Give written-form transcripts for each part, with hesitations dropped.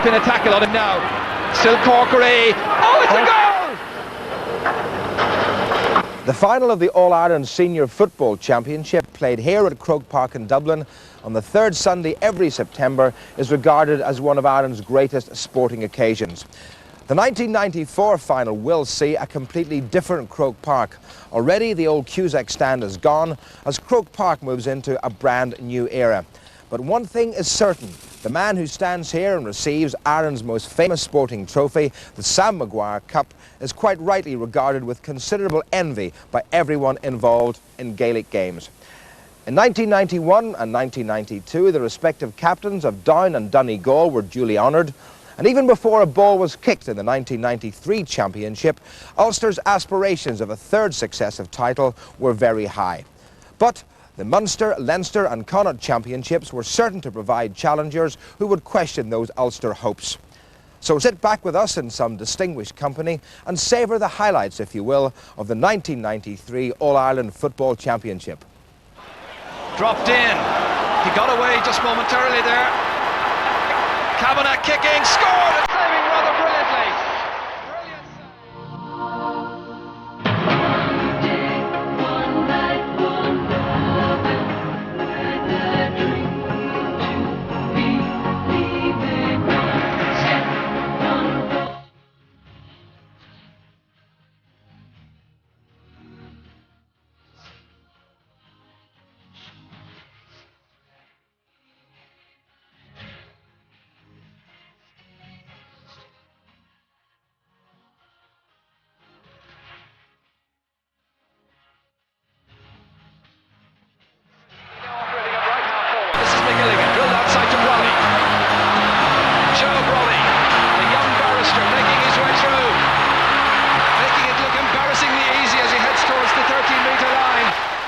pin a tackle on him now. Still Corkery. Oh, it's a goal! The final of the All-Ireland Senior Football Championship, played here at Croke Park in Dublin on the third Sunday every September, is regarded as one of Ireland's greatest sporting occasions. The 1994 final will see a completely different Croke Park. Already the old Cusack stand is gone as Croke Park moves into a brand new era. But one thing is certain, the man who stands here and receives Ireland's most famous sporting trophy, the Sam Maguire Cup, is quite rightly regarded with considerable envy by everyone involved in Gaelic Games. In 1991 and 1992, the respective captains of Down and Donegal were duly honoured, and even before a ball was kicked in the 1993 championship, Ulster's aspirations of a third successive title were very high. But the Munster, Leinster and Connaught championships were certain to provide challengers who would question those Ulster hopes. So sit back with us in some distinguished company and savour the highlights, if you will, of the 1993 All-Ireland Football Championship. Dropped in. He got away just momentarily there. Kavanagh kicking, scored and saving rather brilliantly.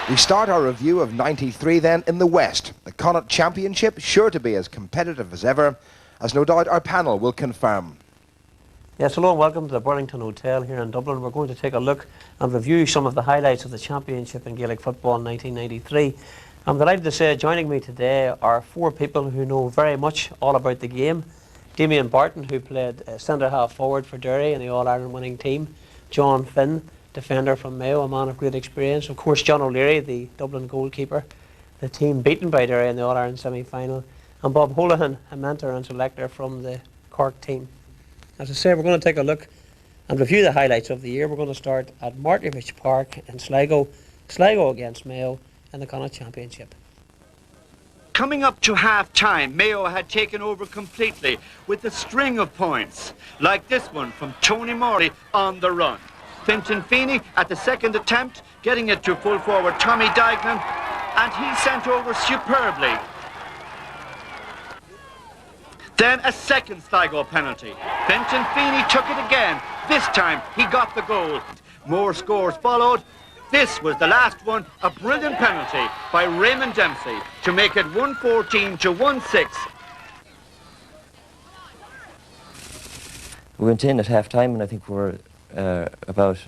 We start our review of 93 then in the West. The Connaught Championship sure to be as competitive as ever, as no doubt our panel will confirm. Yes, hello and welcome to the Burlington Hotel here in Dublin. We're going to take a look and review some of the highlights of the championship in Gaelic football in 1993. I'm delighted to say joining me today are four people who know very much all about the game. Damien Barton, who played centre half forward for Derry in the All-Ireland winning team. John Finn, defender from Mayo, a man of great experience. Of course, John O'Leary, the Dublin goalkeeper, the team beaten by Derry in the All-Ireland semi-final. And Bob Holohan, a mentor and selector from the Cork team. As I say, we're going to take a look and review the highlights of the year. We're going to start at Martinvich Park in Sligo. Sligo against Mayo in the Connaught Championship. Coming up to half-time, Mayo had taken over completely with a string of points, like this one from Tony Morley on the run. Fintan Feeney at the second attempt, getting it to full forward Tommy Dignan, and he sent over superbly. Then a second Sligo penalty. Fintan Feeney took it again. This time he got the goal. More scores followed. This was the last one, a brilliant penalty by Raymond Dempsey to make it 114 to 1-6. We went in at half-time and I think we were about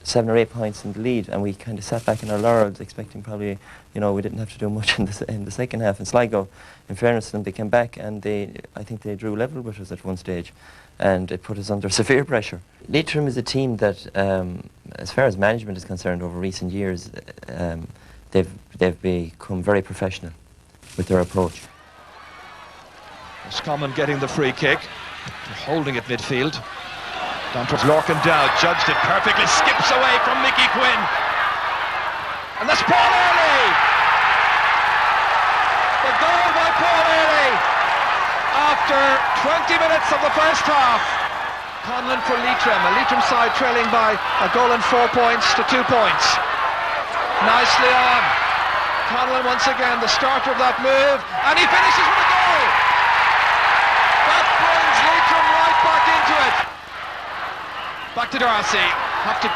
7 or 8 points in the lead, and we kind of sat back in our laurels expecting probably, you know, we didn't have to do much in the second half. In Sligo, in fairness to them, they came back and I think they drew level with us at one stage, and it put us under severe pressure. Leitrim is a team that, as far as management is concerned over recent years, they've become very professional with their approach. Roscommon getting the free kick, holding it midfield. Down towards Lorcan Dowd, judged it perfectly, skips away from Mickey Quinn. And that's Paul Early! The goal by Paul Early after 20 minutes of the first half. Conlon for Leitrim, a Leitrim side trailing by a goal and 4 points to 2 points. Nicely on. Conlon once again, the starter of that move, and he finishes with a goal! That brings Leitrim right back into it. Back to Darcy, have to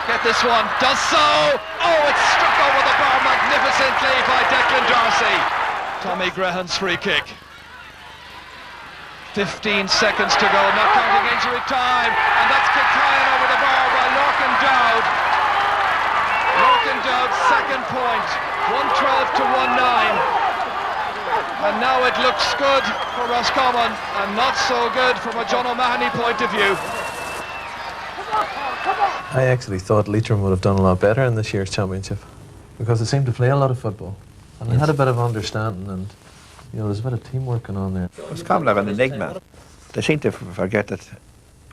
get this one, does so! Oh, it's struck over the bar magnificently by Declan Darcy. Tommy Grehan's free kick. 15 seconds to go, not counting injury time, and that's kicked high and over the bar by Lorcan Dowd. Lorcan Dowd's second point, 112 to 19. And now it looks good for Roscommon and not so good from a John O'Mahony point of view. I actually thought Leitrim would have done a lot better in this year's championship because they seemed to play a lot of football and they had a bit of understanding, and you know, there's a bit of teamwork going on there. Roscommon are an enigma. They seem to forget that,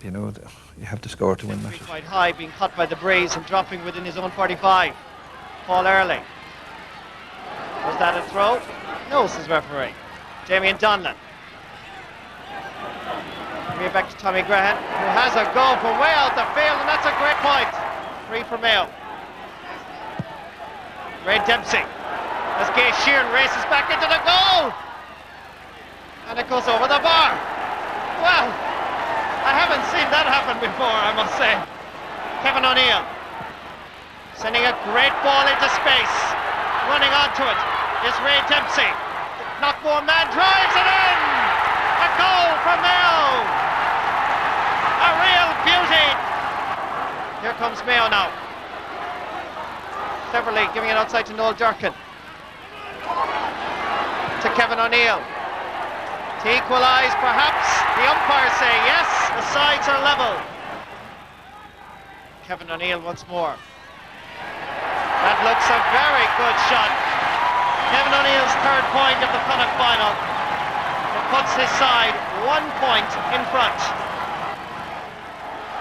you know, you have to score to win matches. Quite high, being cut by the breeze and dropping within his own 45. Paul Early. Was that a throw? No, says referee. Damien Donlan. Give it back to Tommy Graham, who has a goal from way out the field, and that's a great point. Free for Mayo. Ray Dempsey. As Gay Sheeran races back into the goal. And it goes over the bar. Well, I haven't seen that happen before, I must say. Kevin O'Neill. Sending a great ball into space. Running onto it is Ray Dempsey. Knockmore man drives it in. A goal from Mayo. A real beauty. Here comes Mayo now. Cleverly giving it outside to Noel Durkin. To Kevin O'Neill. To equalise, perhaps. The umpires say yes, the sides are level. Kevin O'Neill once more. That looks a very good shot. Kevin O'Neill's third point of the Connaught final. It puts his side 1 point in front.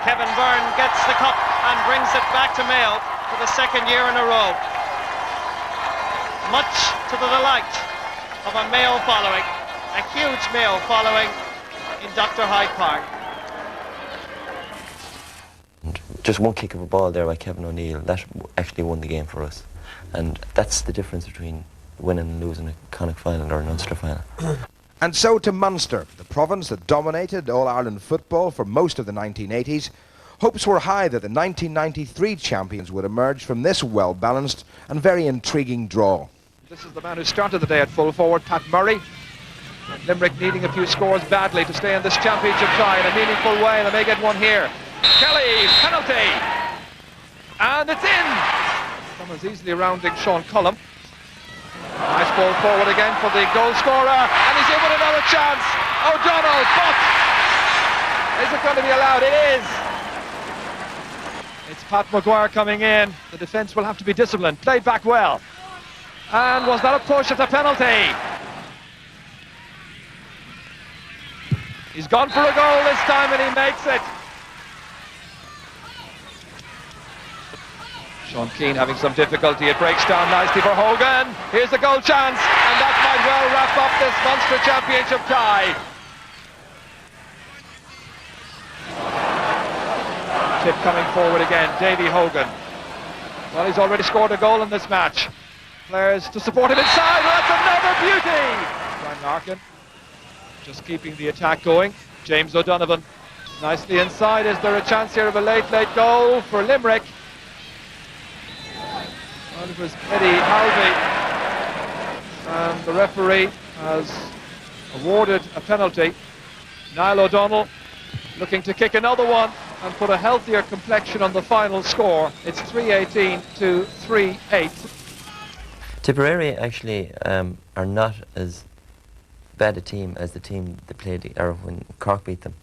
Kevin Byrne gets the cup and brings it back to Mayo for the second year in a row. Much to the delight of a Mayo following, a huge Mayo following in Dr. Hyde Park. Just one kick of a ball there by Kevin O'Neill, that actually won the game for us. And that's the difference between winning and losing a Connaught final or an Ulster final. And so to Munster, the province that dominated All-Ireland football for most of the 1980s. Hopes were high that the 1993 champions would emerge from this well-balanced and very intriguing draw. This is the man who started the day at full forward, Pat Murray. And Limerick needing a few scores badly to stay in this championship tie in a meaningful way, and they may get one here. Kelly, penalty! And it's in! Someone's easily rounding Sean Cullum. Nice ball forward again for the goal scorer, and he's in with another chance. O'Donnell, but is it going to be allowed? It is! It's Pat Maguire coming in. The defence will have to be disciplined. Played back well. And was that a push at the penalty? He's gone for a goal this time and he makes it. Sean Keane having some difficulty. It breaks down nicely for Hogan. Here's the goal chance, and that might well wrap up this Munster Championship tie. Tip coming forward again, Davy Hogan. Well, he's already scored a goal in this match. Players to support him inside. Well, that's another beauty. Brian Larkin just keeping the attack going. James O'Donovan nicely inside. Is there a chance here of a late goal for Limerick? Well, it was Eddie Halvey, and the referee has awarded a penalty. Niall O'Donnell looking to kick another one and put a healthier complexion on the final score. It's 3-18 to 3-8. Tipperary actually are not as bad a team as the team they played, or when Cork beat them.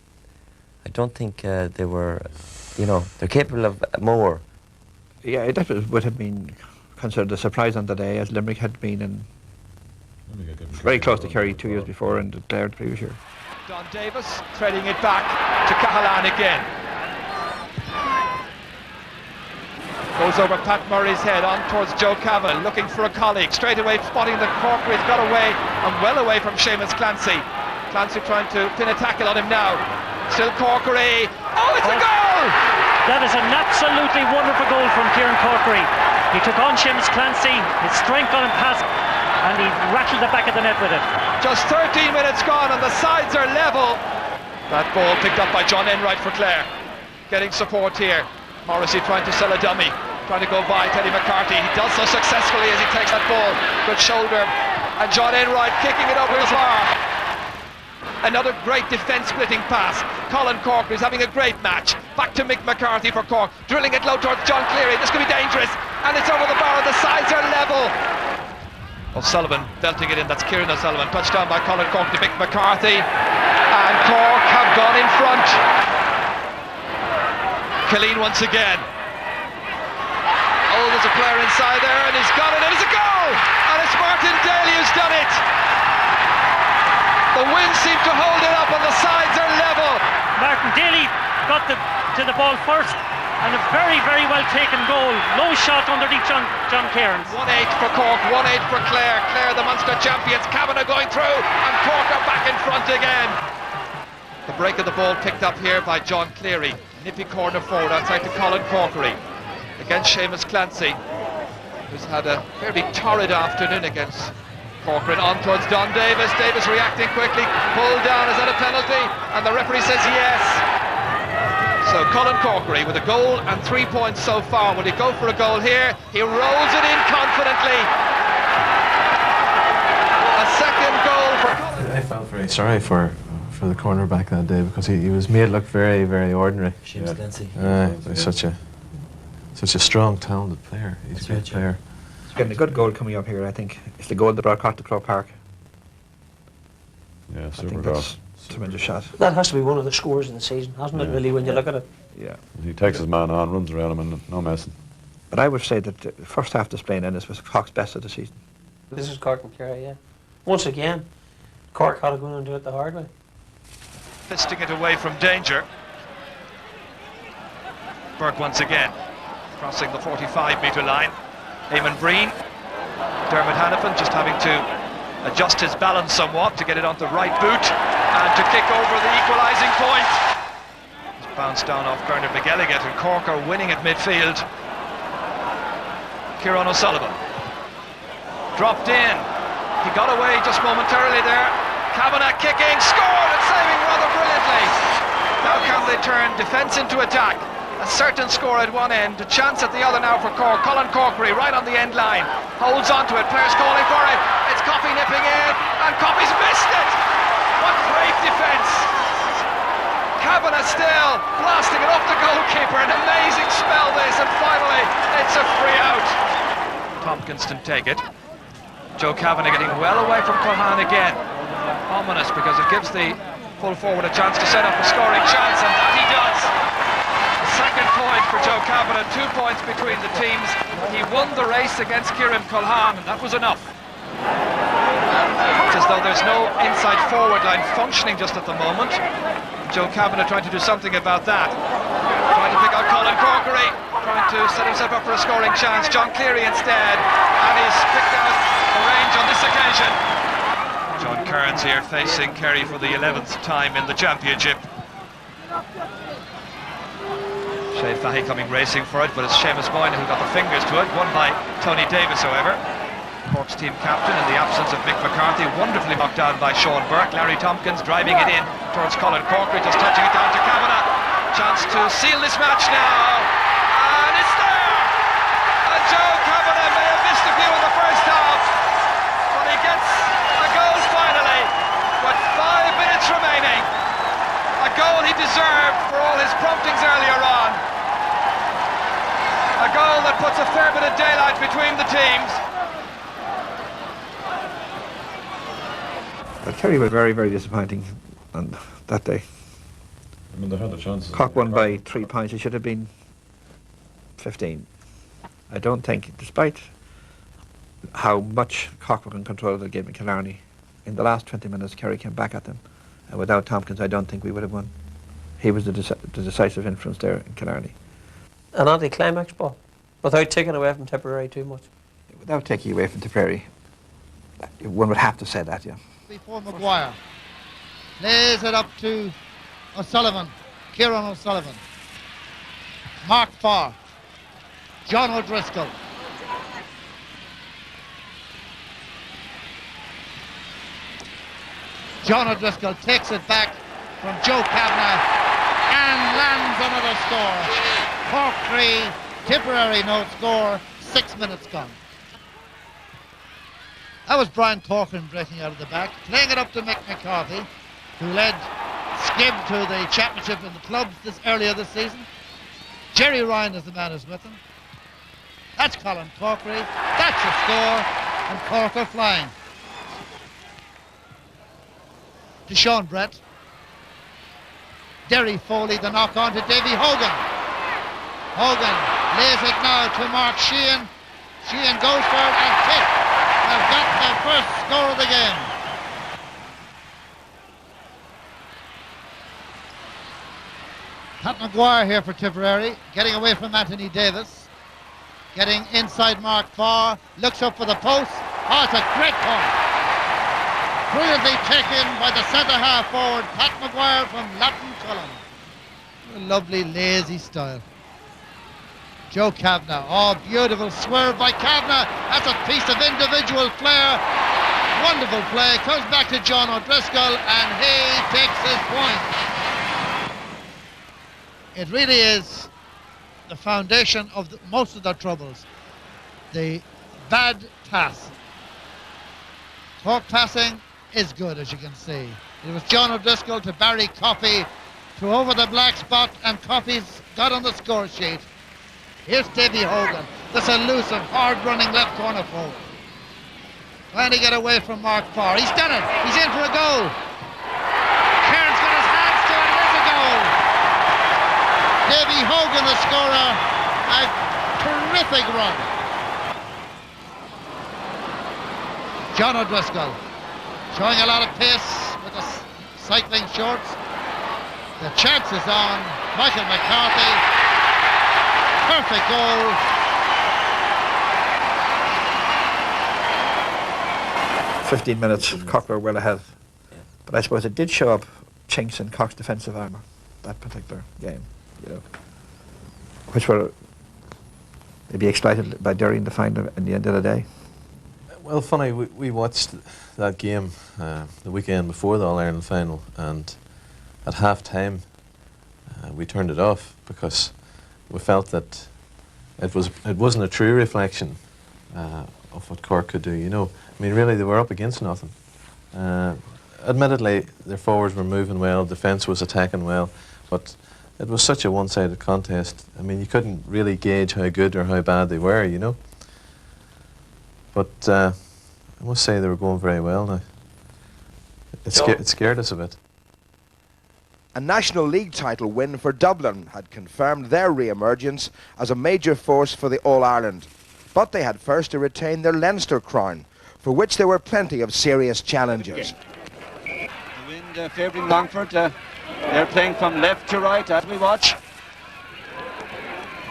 I don't think they were, you know, they're capable of more. Yeah, that would have been considered a surprise on the day, as Limerick had been in very close to Kerry 2 years before and declared the previous year. Don Davis threading it back to Cahalan again. Goes over Pat Murray's head on towards Joe Cavan, looking for a colleague. Straight away spotting the Corker. He's got away and well away from Seamus Clancy. Clancy trying to pin a tackle on him now. Still Corkery. Oh, it's a goal! That is an absolutely wonderful goal from Kieran Corkery. He took on Seamus Clancy, his strength on him passed, and he rattled the back of the net with it. Just 13 minutes gone and the sides are level. That ball picked up by John Enright for Clare. Getting support here. Morrissey trying to sell a dummy, trying to go by Teddy McCarthy. He does so successfully as he takes that ball. Good shoulder. And John Enright kicking it over the bar. Another great defence-splitting pass. Colin Corker is having a great match. Back to Mick McCarthy for Cork. Drilling it low towards John Cleary. This could be dangerous. And it's over the bar and the sides are level. O'Sullivan belting it in. That's Kieran O'Sullivan. Touchdown by Colin Cork to Mick McCarthy. And Cork have gone in front. Killeen once again. Oh, there's a player inside there, and he's got it. It is a goal! And it's Martin Daly who's done it. The wind seemed to hold it up, and the sides are level. Martin Daly got to the ball first, and a very, very well taken goal. Low shot underneath John Cairns. 1-8 for Cork, 1-8 for Clare. Clare, the Munster champions. Kavanagh going through, and Cork are back in front again. The break of the ball picked up here by John Cleary. Nippy corner forward outside to Colin Corkery against Seamus Clancy, who's had a fairly torrid afternoon against Corcoran. On towards Don Davis. Davis reacting quickly. Pulled down. Is that a penalty? And the referee says yes. So Colin Corkery with a goal and 3 points so far. Will he go for a goal here? He rolls it in confidently. A second goal for Colin. I felt very sorry for the cornerback that day because he was made look very, very ordinary. Seamus Clancy. He's such a strong, talented player. He's a great player. He's getting a good goal coming up here, I think. It's the goal that brought Cork to Croke Park. Yeah, I super think goal. that's a tremendous shot. That has to be one of the scores in the season, hasn't it, really, when you look at it? Yeah. He takes his man on, runs around him, and no messing. But I would say that the first half display in Ennis was Cork's best of the season. This is Cork and Clare, yeah. Once again, Cork had to go and do it the hard way. Fisting it away from danger. Burke once again crossing the 45-metre line. Eamon Breen. Dermot Hannafin just having to adjust his balance somewhat to get it onto right boot and to kick over the equalising point. It's bounced down off Bernard McElligott, and Cork are winning at midfield. Kieran O'Sullivan dropped in. He got away just momentarily there. Kavanagh kicking, scored, and saving rather brilliantly. Now can they turn defence into attack? A certain score at one end, a chance at the other now for Cork. Colin Corkery right on the end line, holds on to it, players calling for it. It's Coffey nipping in, and Coffey's missed it. What great defence. Kavanagh still blasting it off the goalkeeper. An amazing spell this, and finally it's a free out. Tompkins can take it. Joe Kavanagh getting well away from Culhane again. Ominous, because it gives the full forward a chance to set up a scoring chance, and that he does. Second point for Joe Kavanagh, 2 points between the teams. He won the race against Kieran Culhane, and that was enough. It's as though there's no inside forward line functioning just at the moment. Joe Kavanagh trying to do something about that. Trying to pick out Colin Corkery, trying to set himself up for a scoring chance. John Cleary instead, and he's picked out the range on this occasion. John Cairns here facing Kerry for the 11th time in the championship. Shane Fahey coming racing for it, but it's Seamus Moynihan who got the fingers to it. Won by Tony Davis, however. Cork's team captain in the absence of Mick McCarthy, wonderfully knocked down by Sean Burke. Larry Tompkins driving it in towards Colin Corkery, just touching it down to Kavanagh. Chance to seal this match now, and it's there! And Joe Kavanagh may have missed a few in the first half, but he gets a goal finally, with 5 minutes remaining. A goal he deserved for all his promptings earlier on. A goal that puts a fair bit of daylight between the teams. But Kerry were very, very disappointing on that day. I mean, they had the chances. Cork won by 3 points. It should have been 15. I don't think, despite how much Cork were in control of the game in Killarney, in the last 20 minutes Kerry came back at them. And without Tompkins, I don't think we would have won. He was the decisive influence there in Killarney. An anti-climax ball, without taking away from Tipperary too much. Without taking away from Tipperary, one would have to say that, yeah. Before Maguire lays it up to O'Sullivan, Kieran O'Sullivan, Mark Farr, John O'Driscoll. John O'Driscoll takes it back from Joe Kavanagh and lands another score. Cork 3, Tipperary no score, 6 minutes gone. That was Brian Corcoran breaking out of the back, playing it up to Mick McCarthy, who led Skib to the championship in the clubs earlier this season. Jerry Ryan is the man who's with him. That's Colin Corkery. That's the score. and Cork are flying. To Sean Brett. Derry Foley, the knock on to Davy Hogan. Hogan lays it now to Mark Sheehan. Sheehan goes for it and Tick have got their first score of the game. Pat Maguire here for Tipperary, getting away from Anthony Davis. Getting inside Mark Farr, looks up for the post. Oh, it's a great point. Brilliantly taken by the centre-half forward, Pat Maguire from Latin Cullen. A lovely, lazy style. Joe Kavanagh, oh, beautiful swerve by Kavanagh. That's a piece of individual flair. Wonderful play, comes back to John O'Driscoll, and he takes his point. It really is the foundation of most of their troubles. The bad pass. Cork passing is good, as you can see. It was John O'Driscoll to Barry Coffey, to over the black spot, and Coffey's got on the score sheet. Here's Davy Hogan, this elusive, hard-running left corner forward. Trying to get away from Mark Farr. He's done it. He's in for a goal. Cairns got his hands to it. There's a goal. Davy Hogan, the scorer. A terrific run. John O'Driscoll showing a lot of pace with the cycling shorts. The chance is on. Michael McCarthy. Perfect goal. "15 minutes, Cork were well ahead. But I suppose it did show up chinks in Cork's defensive armour, that particular game, you know, which were maybe exploited by Derry in the final in the end of the day. Well, funny, we watched that game the weekend before the All-Ireland final, and at half-time we turned it off because we felt that it wasn't a true reflection of what Cork could do, you know. I mean, really, they were up against nothing. Admittedly, their forwards were moving well, defence was attacking well, but it was such a one-sided contest. I mean, you couldn't really gauge how good or how bad they were, you know. But I must say they were going very well now. It scared us a bit. A National League title win for Dublin had confirmed their re-emergence as a major force for the All-Ireland. But they had first to retain their Leinster crown, for which there were plenty of serious challenges. The wind favouring Longford. They're playing from left to right as we watch.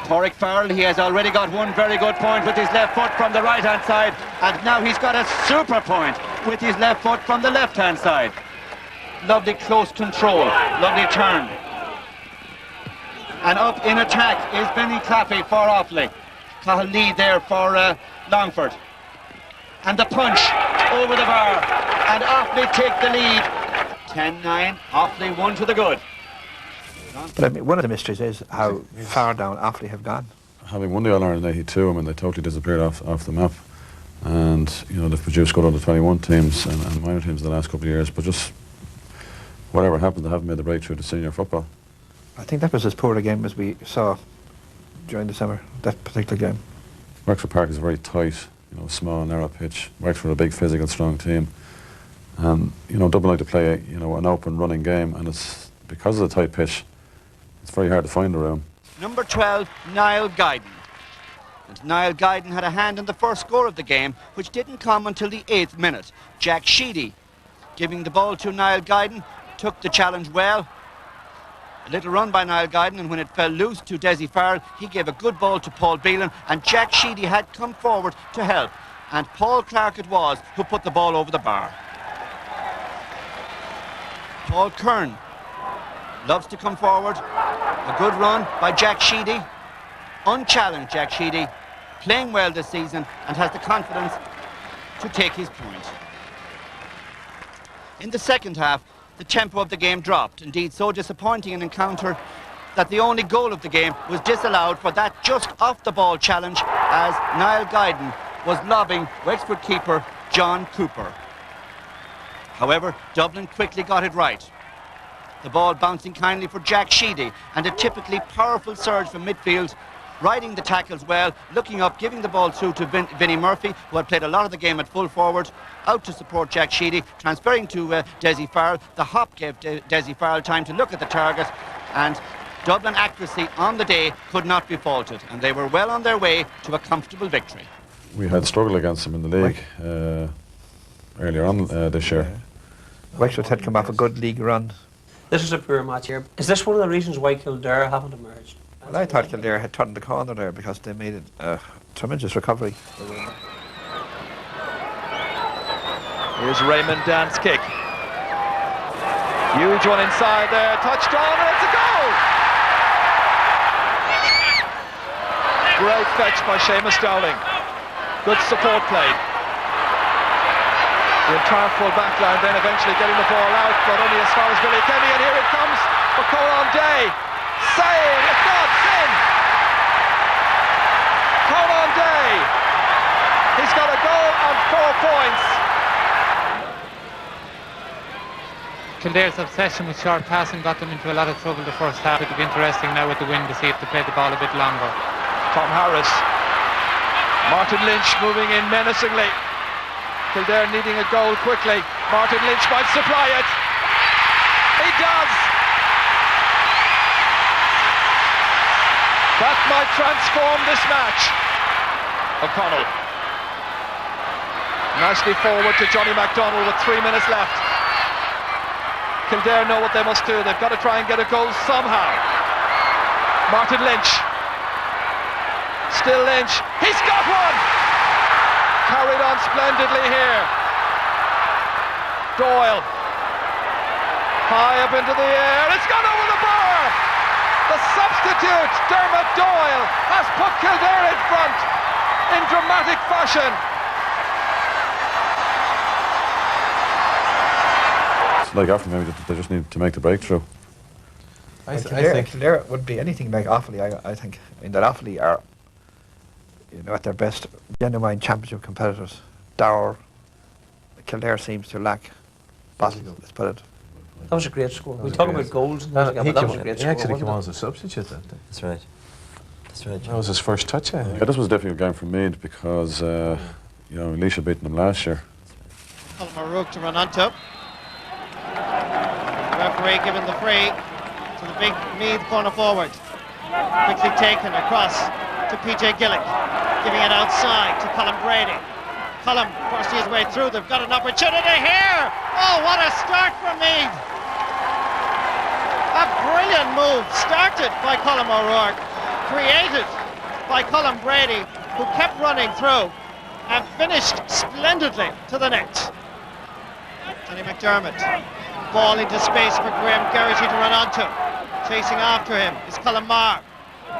Torrick Farrell, he has already got one very good point with his left foot from the right-hand side, and now he's got a super point with his left foot from the left-hand side. Lovely close control, lovely turn. And up in attack is Benny Claffey for Offaly. Cahill lead there for Longford. And the punch over the bar, and Offaly take the lead. 10-9, Offaly 1 to the good. But I mean, one of the mysteries is how far down Offaly have gone. Having won the All-Ireland in '82, I mean, they totally disappeared off the map. And, you know, they've produced good under 21 teams and minor teams in the last couple of years, but just whatever happened, they haven't made the breakthrough to senior football. I think that was as poor a game as we saw during the summer, that particular game. Wexford Park is a very tight, you know, small, narrow pitch. Wexford are a big, physical, strong team. And, you know, Dublin like to play, you know, an open, running game, and it's because of the tight pitch, it's very hard to find a room. Number 12, Niall Guyden. And Niall Guyden had a hand in the first score of the game, which didn't come until the 8th minute. Jack Sheedy, giving the ball to Niall Guyden, took the challenge well. A little run by Niall Guyden, and when it fell loose to Desi Farrell, he gave a good ball to Paul Beelan, and Jack Sheedy had come forward to help. And Paul Clark it was who put the ball over the bar. Paul Kern loves to come forward. A good run by Jack Sheedy. Unchallenged Jack Sheedy, playing well this season and has the confidence to take his point. In the second half, the tempo of the game dropped. Indeed, so disappointing an encounter that the only goal of the game was disallowed for that just off-the-ball challenge as Niall Guyden was lobbing Wexford keeper John Cooper. However, Dublin quickly got it right. The ball bouncing kindly for Jack Sheedy, and a typically powerful surge from midfield riding the tackles well, looking up, giving the ball through to Vinnie Murphy, who had played a lot of the game at full forward, out to support Jack Sheedy, transferring to Desi Farrell. The hop gave Desi Farrell time to look at the target, and Dublin accuracy on the day could not be faulted, and they were well on their way to a comfortable victory. We had struggled against them in the league earlier on this year. Wexford had come off a good league run. This is a poor match here. Is this one of the reasons why Kildare haven't emerged? Well, I thought Kildare had turned the corner there because they made a tremendous recovery. Here's Raymond Dan's kick. Huge one inside there, touched on, and it's a goal! Great fetch by Seamus Dowling. Good support play. The entire full back line then eventually getting the ball out, but only as far as Billy Kenny, and here it comes for Conán Day. Save, if not, sin! Conán Day! He's got a goal and 4 points. Kildare's obsession with short passing got them into a lot of trouble the first half. It'll be interesting now with the wind to see if they play the ball a bit longer. Tom Harris. Martin Lynch moving in menacingly. Kildare needing a goal quickly. Martin Lynch might supply it. He does. That might transform this match. O'Connell. Nicely forward to Johnny MacDonald with 3 minutes left. Kildare know what they must do. They've got to try and get a goal somehow. Martin Lynch. Still Lynch. He's got one! Carried on splendidly here. Doyle. High up into the air. It's gone over the bar! The substitute, Dermot Doyle, has put Kildare in front in dramatic fashion. It's like Offaly, maybe they just need to make the breakthrough. I think Kildare would be anything like Offaly, I think. I mean, that Offaly are, you know, at their best, genuine championship competitors. Dower, Kildare seems to lack battle, let's put it. That was a great score. We talk about goals, and that was a great he score. actually came on as a substitute that day. That's right. That's right. That was his first touch, I think. Yeah, this was a difficult game for Meath because you know, Laois beaten them last year. Colm O'Rourke to run onto. Referee giving the free to the big Meath corner forward. Quickly taken across to PJ Gillick, giving it outside to Colm Brady. Colm forcing his way through. They've got an opportunity here. Oh, what a start from Meath! A brilliant move, started by Colm O'Rourke, created by Colm Brady, who kept running through and finished splendidly to the net. Johnny McDermott, ball into space for Graham Geraghty to run onto. Chasing after him is Colm Marr,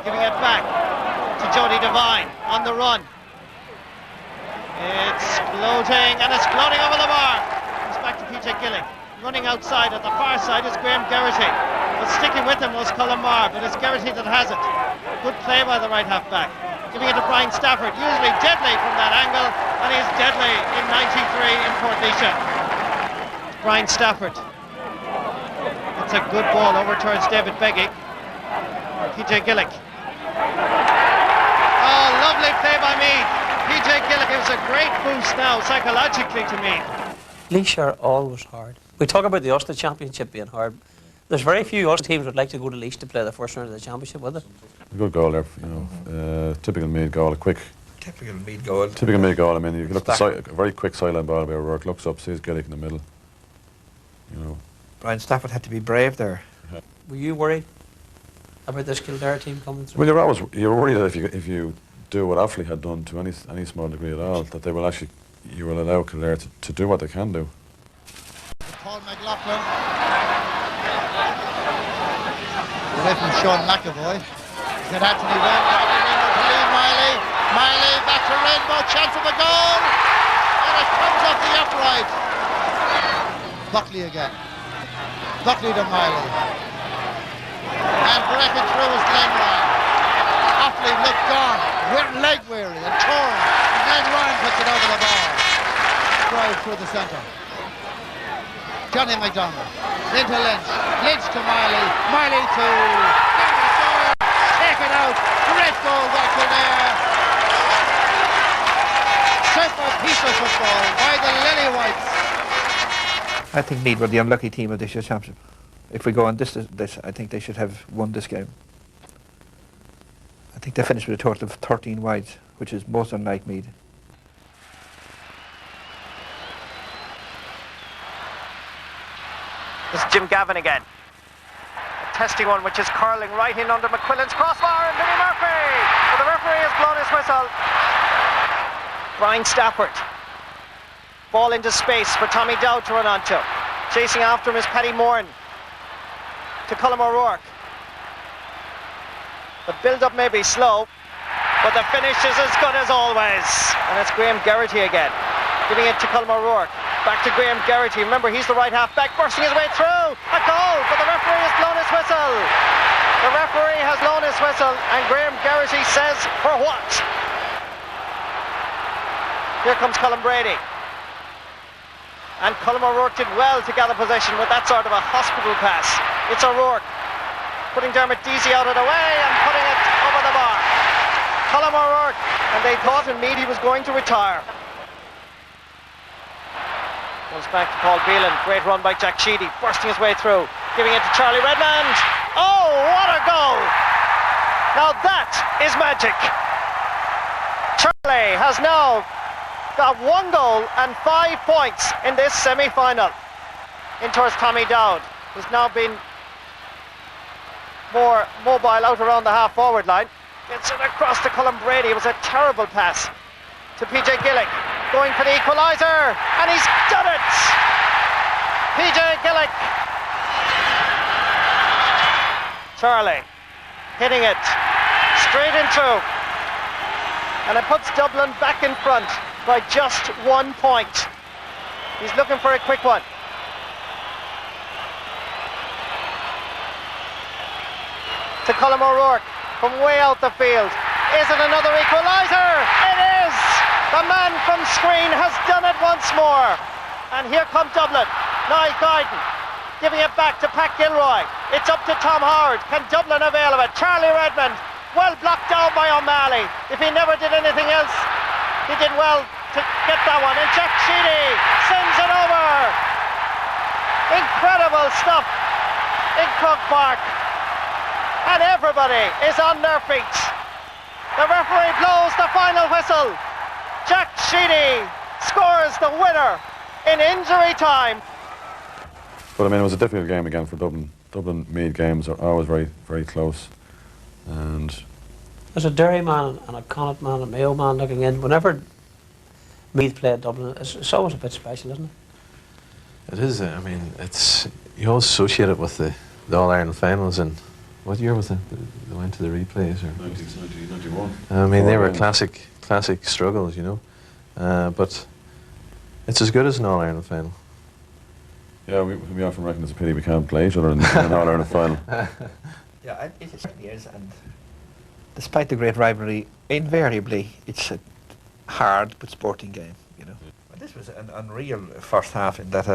giving it back to Jody Devine on the run. It's floating, and it's floating over the bar. It's back to PJ Gillick. Running outside at the far side is Graham Geraghty. But sticking with him was Colm Marr, but it's Geraghty that has it. Good play by the right half-back. Giving it to Brian Stafford, usually deadly from that angle, and he's deadly in 93 in Portlaoise. Brian Stafford. It's a good ball over towards David Beggy. PJ Gillick. Oh, lovely play by Meath. PJ Gillick gives a great boost now psychologically to Meath. Laois are always hard. We talk about the Ulster Championship being hard. There's very few Ulster teams would like to go to Laois to play the first round of the Championship, would they? A good goal there, you know, typical Meath goal, a quick. Typical Meath goal. Typical Meath goal. I mean, you look at a very quick sideline ball by O'Rourke, looks up, sees Gillick in the middle. You know. Brian Stafford had to be brave there. Were you worried about this Kildare team coming through? Well, you're worried that if you do what Offaly had done to any small degree at all, that they will actually, you will allow Kildare to do what they can do. Paul McLaughlin. Away from Sean McAvoy. He's got Anthony Rainbow to Liam Miley. Miley back to Rainbow, chance of a goal. And it comes off the upright. Buckley again. Buckley to Miley. And breaking through his Glenn Ryan. Offaly looked gone, leg weary and torn. And Glenn Ryan puts it over the bar. Drive through the centre. Johnny McDonald into Lynch. Lynch to Miley. Miley to David Doyle. Taken it out. Great goal by Kildare. Super piece of football by the Lily Whites. I think Meath were the unlucky team of this year's championship. If we go on this, I think they should have won this game. I think they finished with a total of 13 wides, which is most unlike Meath. This is Jim Gavin again. A testy one which is curling right in under McQuillan's crossbar, and Billy Murphy! But the referee has blown his whistle. Brian Stafford. Ball into space for Tommy Dowd to run onto. Chasing after him is Paddy Moran. To Colm O'Rourke. The build-up may be slow, but the finish is as good as always. And it's Graham Geraghty again, giving it to Colm O'Rourke. Back to Graham Geraghty. Remember, he's the right half-back, bursting his way through. A goal, but the referee has blown his whistle. The referee has blown his whistle, and Graham Geraghty says, for what? Here comes Colin Brady. And Colm O'Rourke did well to gather possession with that sort of a hospital pass. It's O'Rourke putting Dermot Deasy out of the way and putting it over the bar. Colm O'Rourke, and they thought in Meath he was going to retire. Goes back to Paul Beelan. Great run by Jack Sheedy, bursting his way through, giving it to Charlie Redmond. Oh, what a goal! Now that is magic. Charlie has now got 1 goal and 5 points in this semi-final. In towards Tommy Dowd, who's now been more mobile out around the half-forward line. Gets it across to Colin Brady. It was a terrible pass to PJ Gillick, going for the equaliser, and he's done it! PJ Gillick. Charlie hitting it straight in through, and it puts Dublin back in front by just 1 point. He's looking for a quick one. To Colm O'Rourke from way out the field. Is it another equaliser? It is! The man from screen has done it once more. And here come Dublin. Niall Guyton giving it back to Pat Gilroy. It's up to Tom Howard. Can Dublin avail of it? Charlie Redmond, well blocked down by O'Malley. If he never did anything else, he did well to get that one. And Jack Sheedy sends it over. Incredible stuff in Croke Park. And everybody is on their feet. The referee blows the final whistle. Jack Sheedy scores the winner in injury time. But I mean, it was a difficult game again for Dublin. Dublin-Meath games are always very, very close. And there's a Derry man and a Connaught man and a Mayo man looking in. Whenever Meath play at Dublin, it's always a bit special, isn't it? It is. I mean, it's, you always associate it with the All-Ireland finals. And what year was it? They went to the replays? Or 1991. I mean, they were classic struggles, you know. But it's as good as an All-Ireland final. Yeah, we often reckon it's a pity we can't play each other in an All-Ireland final. Yeah, it certainly is. And despite the great rivalry, invariably it's a hard but sporting game, you know. But this was an unreal first half in that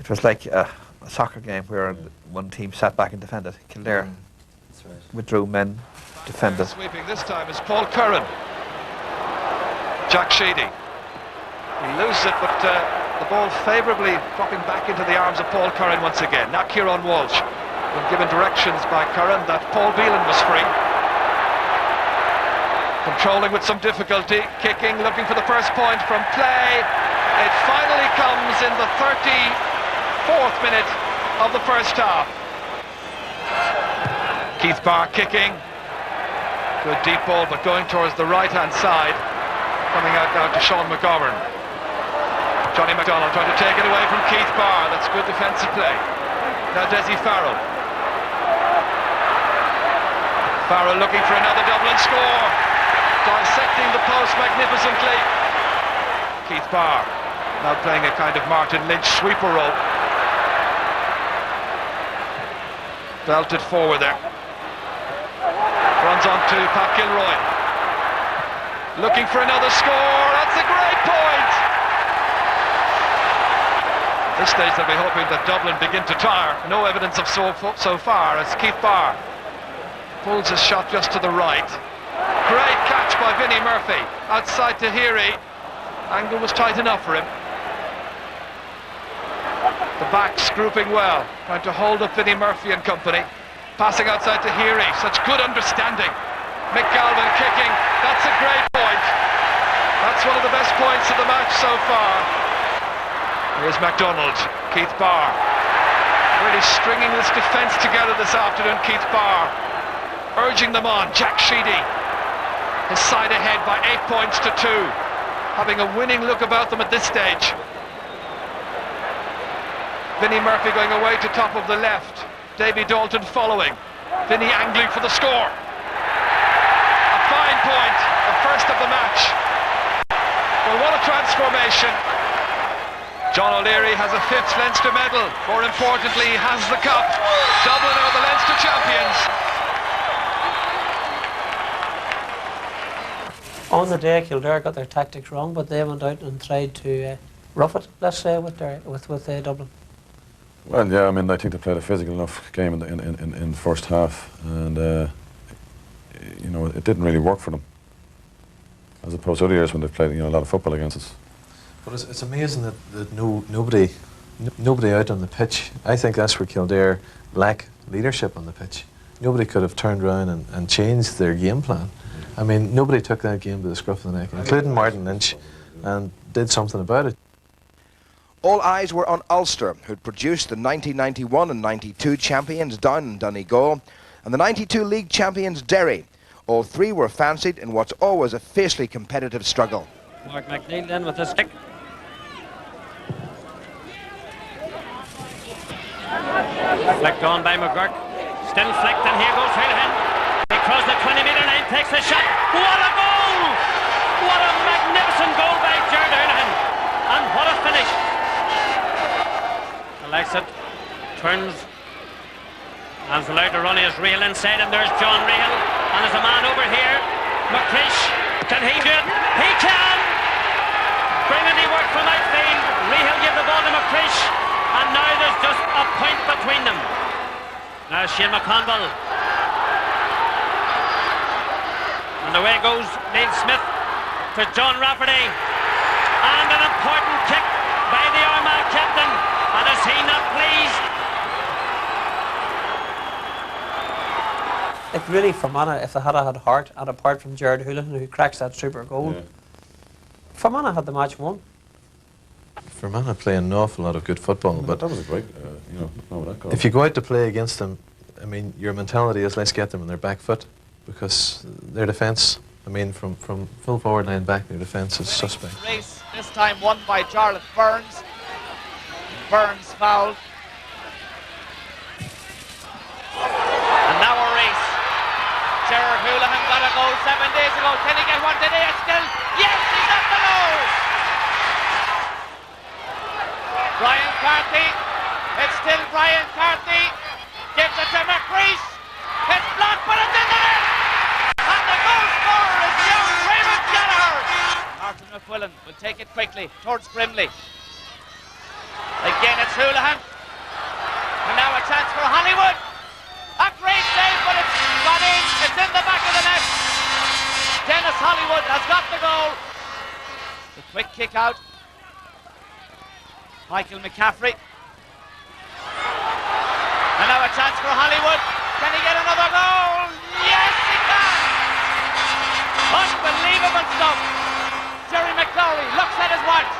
it was like a soccer game where one team sat back and defended. Kildare withdrew men, defended. Sweeping this time is Paul Curran. Jack Sheedy. He loses it, but the ball favourably dropping back into the arms of Paul Curran once again. Now Kieran Walsh, when given directions by Curran that Paul Beelan was free. Controlling with some difficulty, kicking, looking for the first point from play. It finally comes in the 34th minute of the first half. Keith Barr kicking. Good deep ball, but going towards the right-hand side. Coming out now to Sean McGovern. Johnny McDonald trying to take it away from Keith Barr. That's good defensive play. Now Desi Farrell. Farrell looking for another Dublin score. Dissecting the post magnificently. Keith Barr now playing a kind of Martin Lynch sweeper role. Belted forward there. Runs on to Pat Gilroy. Looking for another score. That's a great point. At this stage they'll be hoping that Dublin begin to tire. No evidence of so far as Keith Barr Pulls his shot just to the right. Great catch by Vinnie Murphy. Outside Tahiri. Angle was tight enough for him. The backs grouping well, trying to hold up Vinnie Murphy and company. Passing outside to Heary, such good understanding. Mick Galvin kicking, that's a great point. That's one of the best points of the match so far. Here's MacDonald, Keith Barr. Really stringing this defence together this afternoon, Keith Barr. Urging them on, Jack Sheedy. His side ahead by 8 points to 2. Having a winning look about them at this stage. Vinnie Murphy going away to top of the left. Davy Dalton following. Vinnie angling for the score. A fine point, the first of the match. Well, what a transformation. John O'Leary has a 5th Leinster medal. More importantly, he has the cup. Dublin are the Leinster champions. On the day, Kildare got their tactics wrong, but they went out and tried to rough it, let's say, with Dublin. Well, yeah, I mean, I think they played a physical enough game in the first half, and you know, it didn't really work for them, as opposed to other years when they've played, you know, a lot of football against us. But it's amazing that nobody out on the pitch. I think that's where Kildare lack leadership on the pitch. Nobody could have turned around and changed their game plan. I mean, nobody took that game to the scruff of the neck, including Martin Lynch, and did something about it. All eyes were on Ulster, who'd produced the 1991 and 92 champions down in Donegal, and the 92 league champions Derry. All three were fancied in what's always a fiercely competitive struggle. Mark McNeil then with his kick. Flicked on by McGurk. Still flicked, and here goes Houlihan. He crossed the 20-metre line, takes the shot. What a goal! What a magnificent goal by Jared Houlihan. And what a finish. Likes it, turns, and is allowed to run his reel inside, and there's John Reel, and there's a man over here, McCrish. Can he do it? He can! Brilliantly work from outfield. Reel give the ball to McCrish, and now there's just a point between them. Now Shane McConville. And away goes Neil Smith to John Rafferty, and an important kick by the Armagh captain. And is he not pleased? Like really, Fermanagh, if they had heart, and apart from Jared Houlihan, who cracks that super goal, yeah, Fermanagh had the match won. Fermanagh play an awful lot of good football, but that was a great, you know, no, that goal. If you go out to play against them, I mean, your mentality is let's get them on their back foot, because their defence, I mean, from full forward line back, their defence is suspect. Race this time won by Jarlath Burns. Burns fouled. And now a race. Gerard Houlihan got a goal 7 days ago. Can he get one today? It's still, yes, he's at the goal. Brian Carthy. It's still Brian Carthy. Gives it to McCreesh. It's blocked, but it's in the net. And the goal scorer is young Raymond Gallagher. Martin McQuillan will take it quickly towards Grimley. Again, it's Houlihan. And now a chance for Hollywood. A great save, but it's gone in. It's in the back of the net. Dennis Hollywood has got the goal. The quick kick out. Michael McCaffrey. And now a chance for Hollywood. Can he get another goal? Yes, he can. Unbelievable stuff. Jerry McClowry looks at his watch.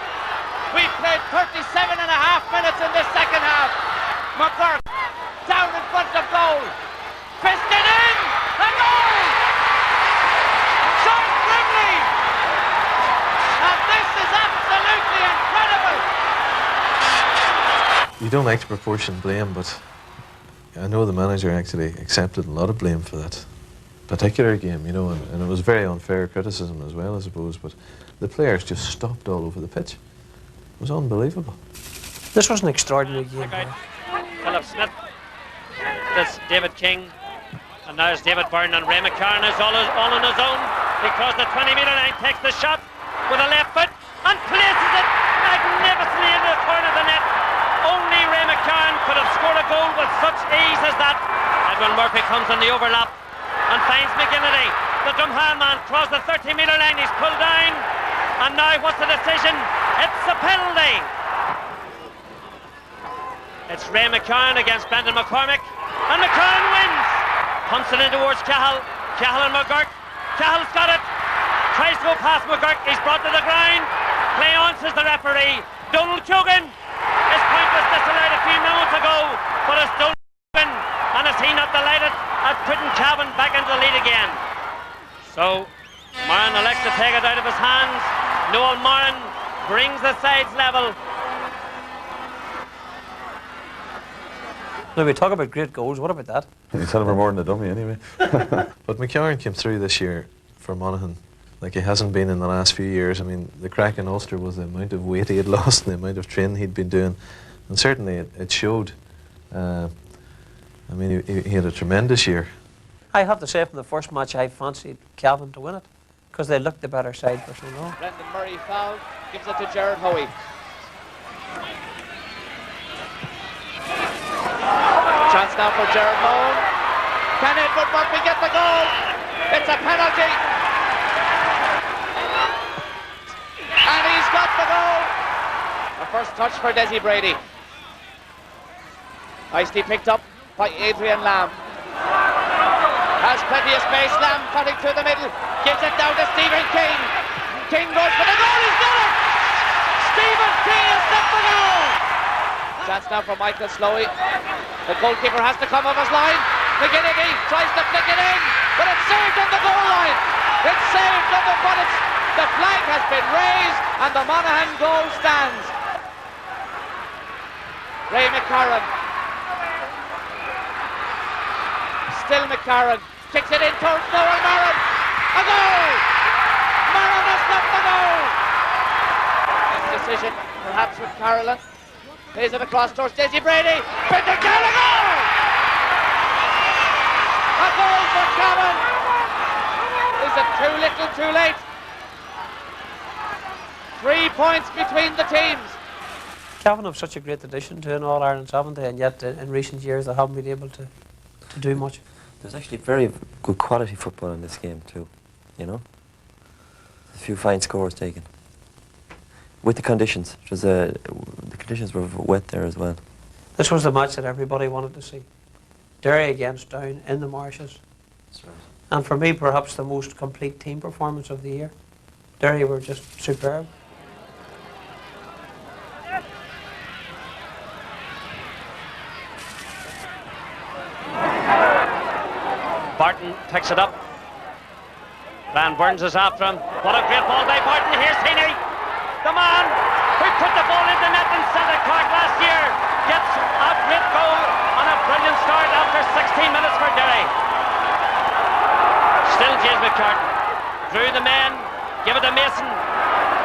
We've played 37 and a half minutes in this second half. McGurk down in front of goal. Fisted in! A goal! Sean Grimley! And this is absolutely incredible! You don't like to proportion blame, but I know the manager actually accepted a lot of blame for that particular game, you know, and it was very unfair criticism as well, I suppose, but the players just stopped all over the pitch. It was unbelievable. This was an extraordinary game. Philip Smith, this David King, and now it's David Byrne, and Ray McCarron is all on his own. He crossed the 20-metre line, takes the shot with a left foot and places it magnificently in the corner of the net. Only Ray McCarron could have scored a goal with such ease as that. Edwin Murphy comes on the overlap. and finds McGinnity. The Drumhan man crosses the 30-metre line. He's pulled down. And now what's the decision? It's a penalty. It's Ray McCarran against Brendan McCormick. And McCarran wins. Pumps it in towards Cahill. Cahill and McGurk. Cahill's got it. Tries to go past McGurk. He's brought to the ground. Play on, says the referee. Donald Cogan. His point was disallowed a few moments ago, but it's Donald Cogan. And is he not delighted at putting Cavan back into the lead again? So Moran elects to take it out of his hands. Noel Moran brings the sides level. Now we talk about great goals, what about that? You said we're more than a dummy anyway. But McCarran came through this year for Monaghan like he hasn't been in the last few years. I mean, the crack in Ulster was the amount of weight he had lost and the amount of training he'd been doing, and certainly it showed. I mean, he had a tremendous year. I have to say from the first match I fancied Cavan to win it because they looked the better side for so long. Brendan Murray fouled, gives it to Gerard Hoey. Chance now for Gerard Moan. Can Edward Murphy get the goal? It's a penalty. And he's got the goal. A first touch for Desi Brady. Nicely picked up by Adrian Lamb. Has plenty of space. Lamb cutting through the middle. Gives it down to Stephen King. King goes for the goal. He's got it. Stephen King has got the goal. Chance now for Michael Slowey. The goalkeeper has to come off his line. McGinnity tries to flick it in, but it's saved on the goal line. It's saved, but the flag has been raised and the Monaghan goal stands. Ray McCarran. Still McCarran. Kicks it in towards Noel Moran. A goal! Moran has got the goal! Decision, perhaps with Carolan. Plays it across towards Desi Brady. Brendan Cahill, a goal! A goal for Cavan. Is it too little, too late? 3 points between the teams. Cavan have such a great addition to an All-Ireland, haven't they? And yet in recent years they haven't been able to do much. There's actually very good quality football in this game too, you know. A few fine scores taken. With the conditions, the conditions were wet there as well. This was the match that everybody wanted to see. Derry against Down in the marshes. That's right. And for me, perhaps the most complete team performance of the year. Derry were just superb. Barton picks it up. Van Burns is after him. What a great ball by Barton. Here's Heaney, the man who put the ball in the net in Santa Cork last year, gets a great goal and a brilliant start after 16 minutes for Derry. Still James McCartan. Through the men, give it to Mason.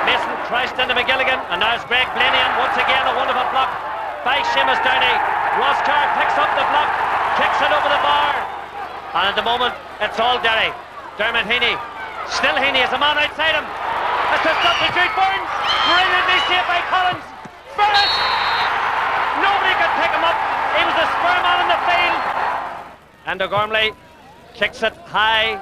Mason crashed into McGilligan, and now it's Greg Blaney, and once again a wonderful block by Seamus Downey. Roscommon picks up the block, kicks it over the bar. And at the moment, it's all Derry. Dermot Heaney. Still Heaney has a man outside him. It's a substitute Burns. Brilliantly saved by Collins. Burns! Nobody could pick him up. He was the spur man in the field. And O'Gormley kicks it high.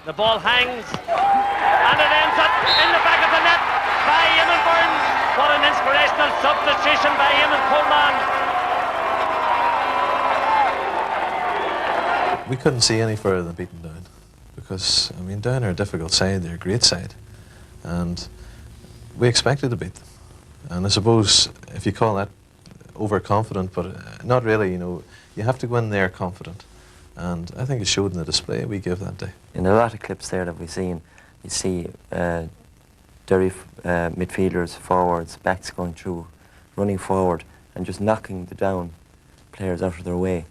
The ball hangs. And it ends up in the back of the net by Eamon Burns. What an inspirational substitution by Eamon Coleman. We couldn't see any further than beating Down because, I mean, Down are a difficult side, they're a great side, and we expected to beat them. And I suppose if you call that overconfident, but not really, you know, you have to go in there confident, and I think it showed in the display we gave that day. In a lot of clips there that we've seen, you see Derry midfielders, forwards, backs going through, running forward and just knocking the down players out of their way.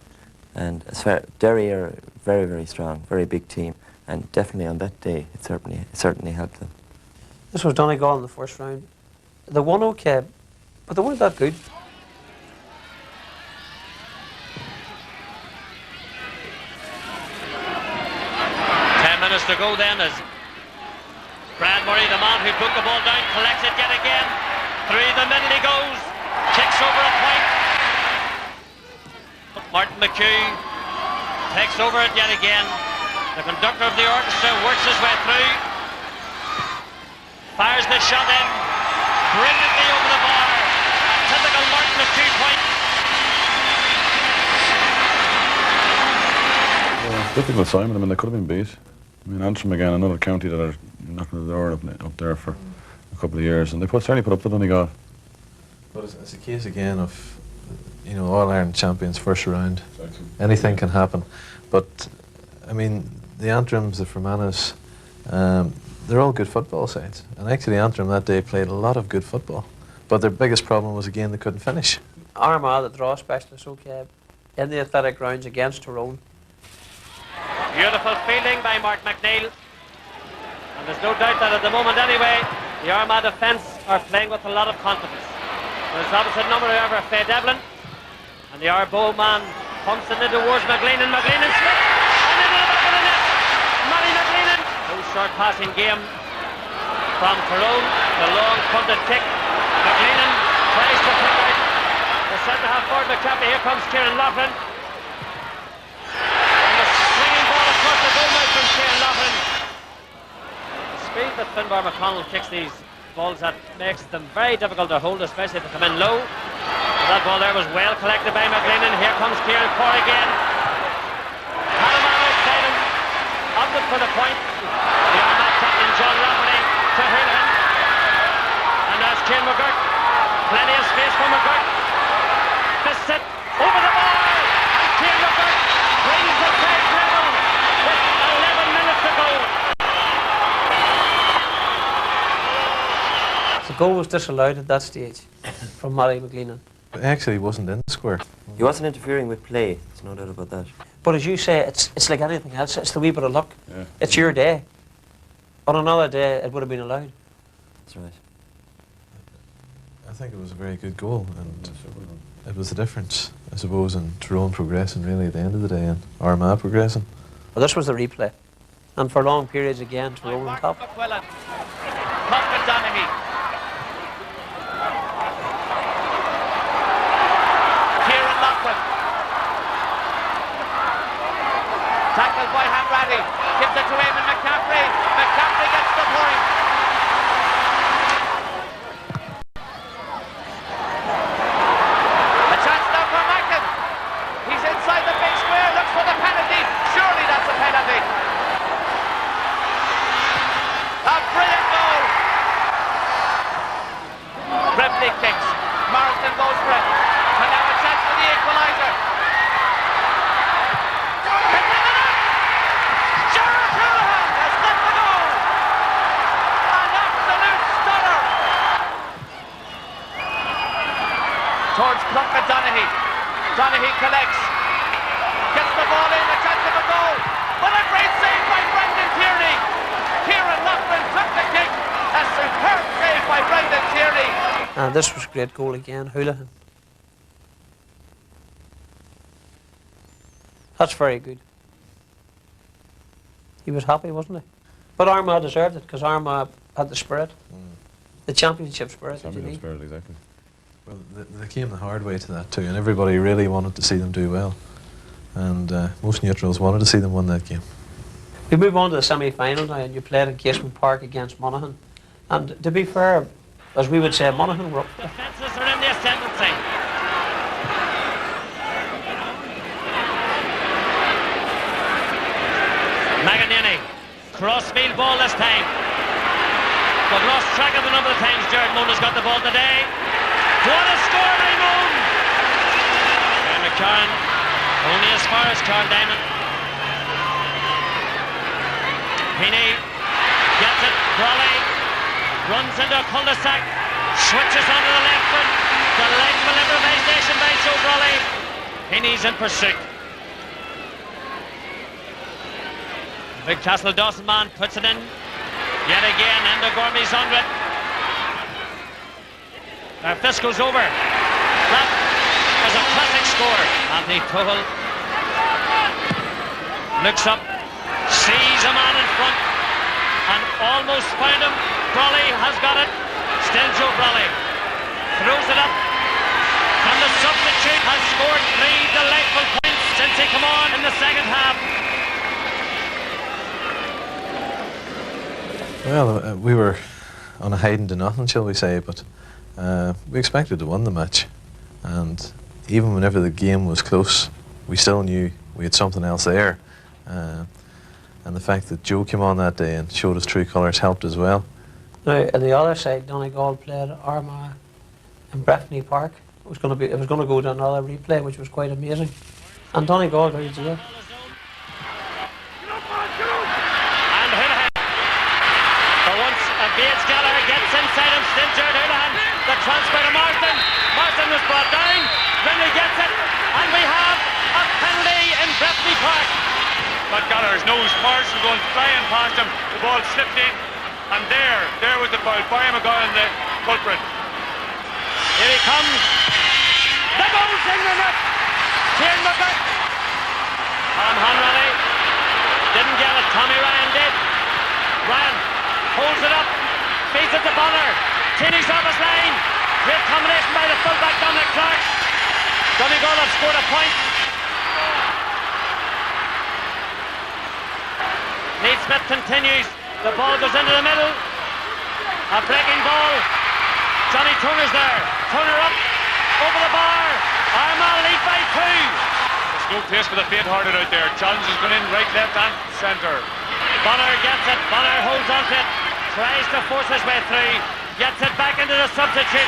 And as far Derry are very, very strong, very big team, and definitely on that day it certainly helped them. This was Donegal in the first round. They won okay, but they weren't that good. 10 minutes to go then as Brad Murray, the man who put the ball down, collects it yet again. Through the middle he goes, kicks over a point. Martin McHugh takes over it yet again. The conductor of the orchestra works his way through. Fires the shot in. Brilliantly over the bar. A typical mark of 2 points. Difficult assignment. I mean, they could have been beat. I mean, Antrim again, another county that are knocking the door up there for a couple of years, and they certainly put up the Donegal. But it's a case again of, you know, All-Ireland champions first round. Exactly. Anything can happen. But, I mean, the Antrims, the Fermanagh, they're all good football sides. And actually Antrim that day played a lot of good football. But their biggest problem was, again, they couldn't finish. Armagh, the draw specialist, okay, in the athletic grounds against Tyrone. Beautiful fielding by Mark McNeil. And there's no doubt that at the moment anyway, the Armagh defence are playing with a lot of confidence. There's opposite number, however, Faye Devlin. And the Arboe man pumps it in towards McLean, and McLean and Smith. And into the back of the net. Matty McLean. No short passing game from Tyrone. The long punted kick. McLean tries to pick out the centre half forward McCaffrey. Here comes Kieran Loughran. And the swinging ball across the goal mouth from Kieran Loughran. The speed that Finbar McConnell kicks these balls that makes them very difficult to hold, especially if they come in low. That ball there was well collected by McLean. Here comes Kieran Corr again. Panama outside him. Opted for the point. The Armagh captain John Rafferty to Houlihan. And that's Kieran McGurk. Plenty of space for McGurk. Missed it. Over the bar. And Kieran McGurk brings the side level with 11 minutes to go. The goal was disallowed at that stage from Matty McLean. But actually he wasn't in the square. He wasn't interfering with play, there's no doubt about that. But as you say, it's like anything else, it's the wee bit of luck. Yeah. It's your day. On another day, it would have been allowed. That's right. I think it was a very good goal, and it was the difference, I suppose, in Tyrone progressing really at the end of the day, and Armagh progressing. Well, this was the replay. And for long periods again, Tyrone on top. McQuillan. Puck Donaghy. Tackled by Hanratty, gives it to Eamon McCaffrey. McCaffrey gets the point. A chance now for Mackin. He's inside the big square, looks for the penalty. Surely that's a penalty. A brilliant goal. Ripley kicks. Morrison goes for it. And now a chance for the equaliser. Towards Plunkett Donaghy. Donaghy collects. Gets the ball in, a chance of a goal. But a great save by Brendan Tierney. Kieran Loughran took the kick. A superb save by Brendan Tierney. And this was a great goal again, Houlihan. That's very good. He was happy, wasn't he? But Armagh deserved it, because Armagh had the spirit. The championship spirit. Championship spirit, exactly. Well, they came the hard way to that too, and everybody really wanted to see them do well. And most neutrals wanted to see them win that game. We move on to the semi-final now, and you played at Casement Park against Monaghan. And to be fair, as we would say, Monaghan were up. Defences are in the ascendancy. Maganini, crossfield ball this time. But lost track of the number of times Jared Moon has got the ball today. What a score by Moon! And McCarran only as far as Carl Diamond. Heaney gets it. Brawley runs into a cul-de-sac, switches onto the left foot. Delightful improvisation by Joe Brawley. Heaney's in pursuit. Big Castle Dawson man puts it in. Yet again, Enda Gormley's under it. If this goes over, that was a classic score. Anthony Tuchel looks up, sees a man in front, and almost found him. Brawley has got it. Still Joe Brawley. Throws it up. And the substitute has scored 3 delightful points since he came on in the second half. Well, we were on a hiding to nothing, shall we say, but we expected to win the match. And even whenever the game was close, we still knew we had something else there. And the fact that Joe came on that day and showed his true colours helped as well. Now, on the other side, Donegal played Armagh in Breffni Park. It was going to go to another replay, which was quite amazing. And Donegal very dear. Bates Gallagher gets inside him, still Jared Houlihan. The transfer to Marsden. Marsden was brought down. Rinley gets it. And we have a penalty in Breffni Park. But Gallagher's nose, Marsden going flying past him. The ball slipped in. And there was the foul. Barry Maguire, the culprit. Here he comes. The goal's in the net. Kieran Mucker. Tom Hanratty didn't get it. Tommy Ryan did. Ryan holds it up, feeds it to Bonner. Tinney's off his line. Great combination by the fullback Dominic Clark. Donegal have scored a point. Neadsmith continues. The ball goes into the middle. A breaking ball. Johnny Turner's there. Turner up over the bar. Armagh lead by 2. There's no place for the faint-hearted out there. Johns has gone in right, left and centre. Bonner gets it. Bonner holds on to it. Tries to force his way through. Gets it back into the substitute.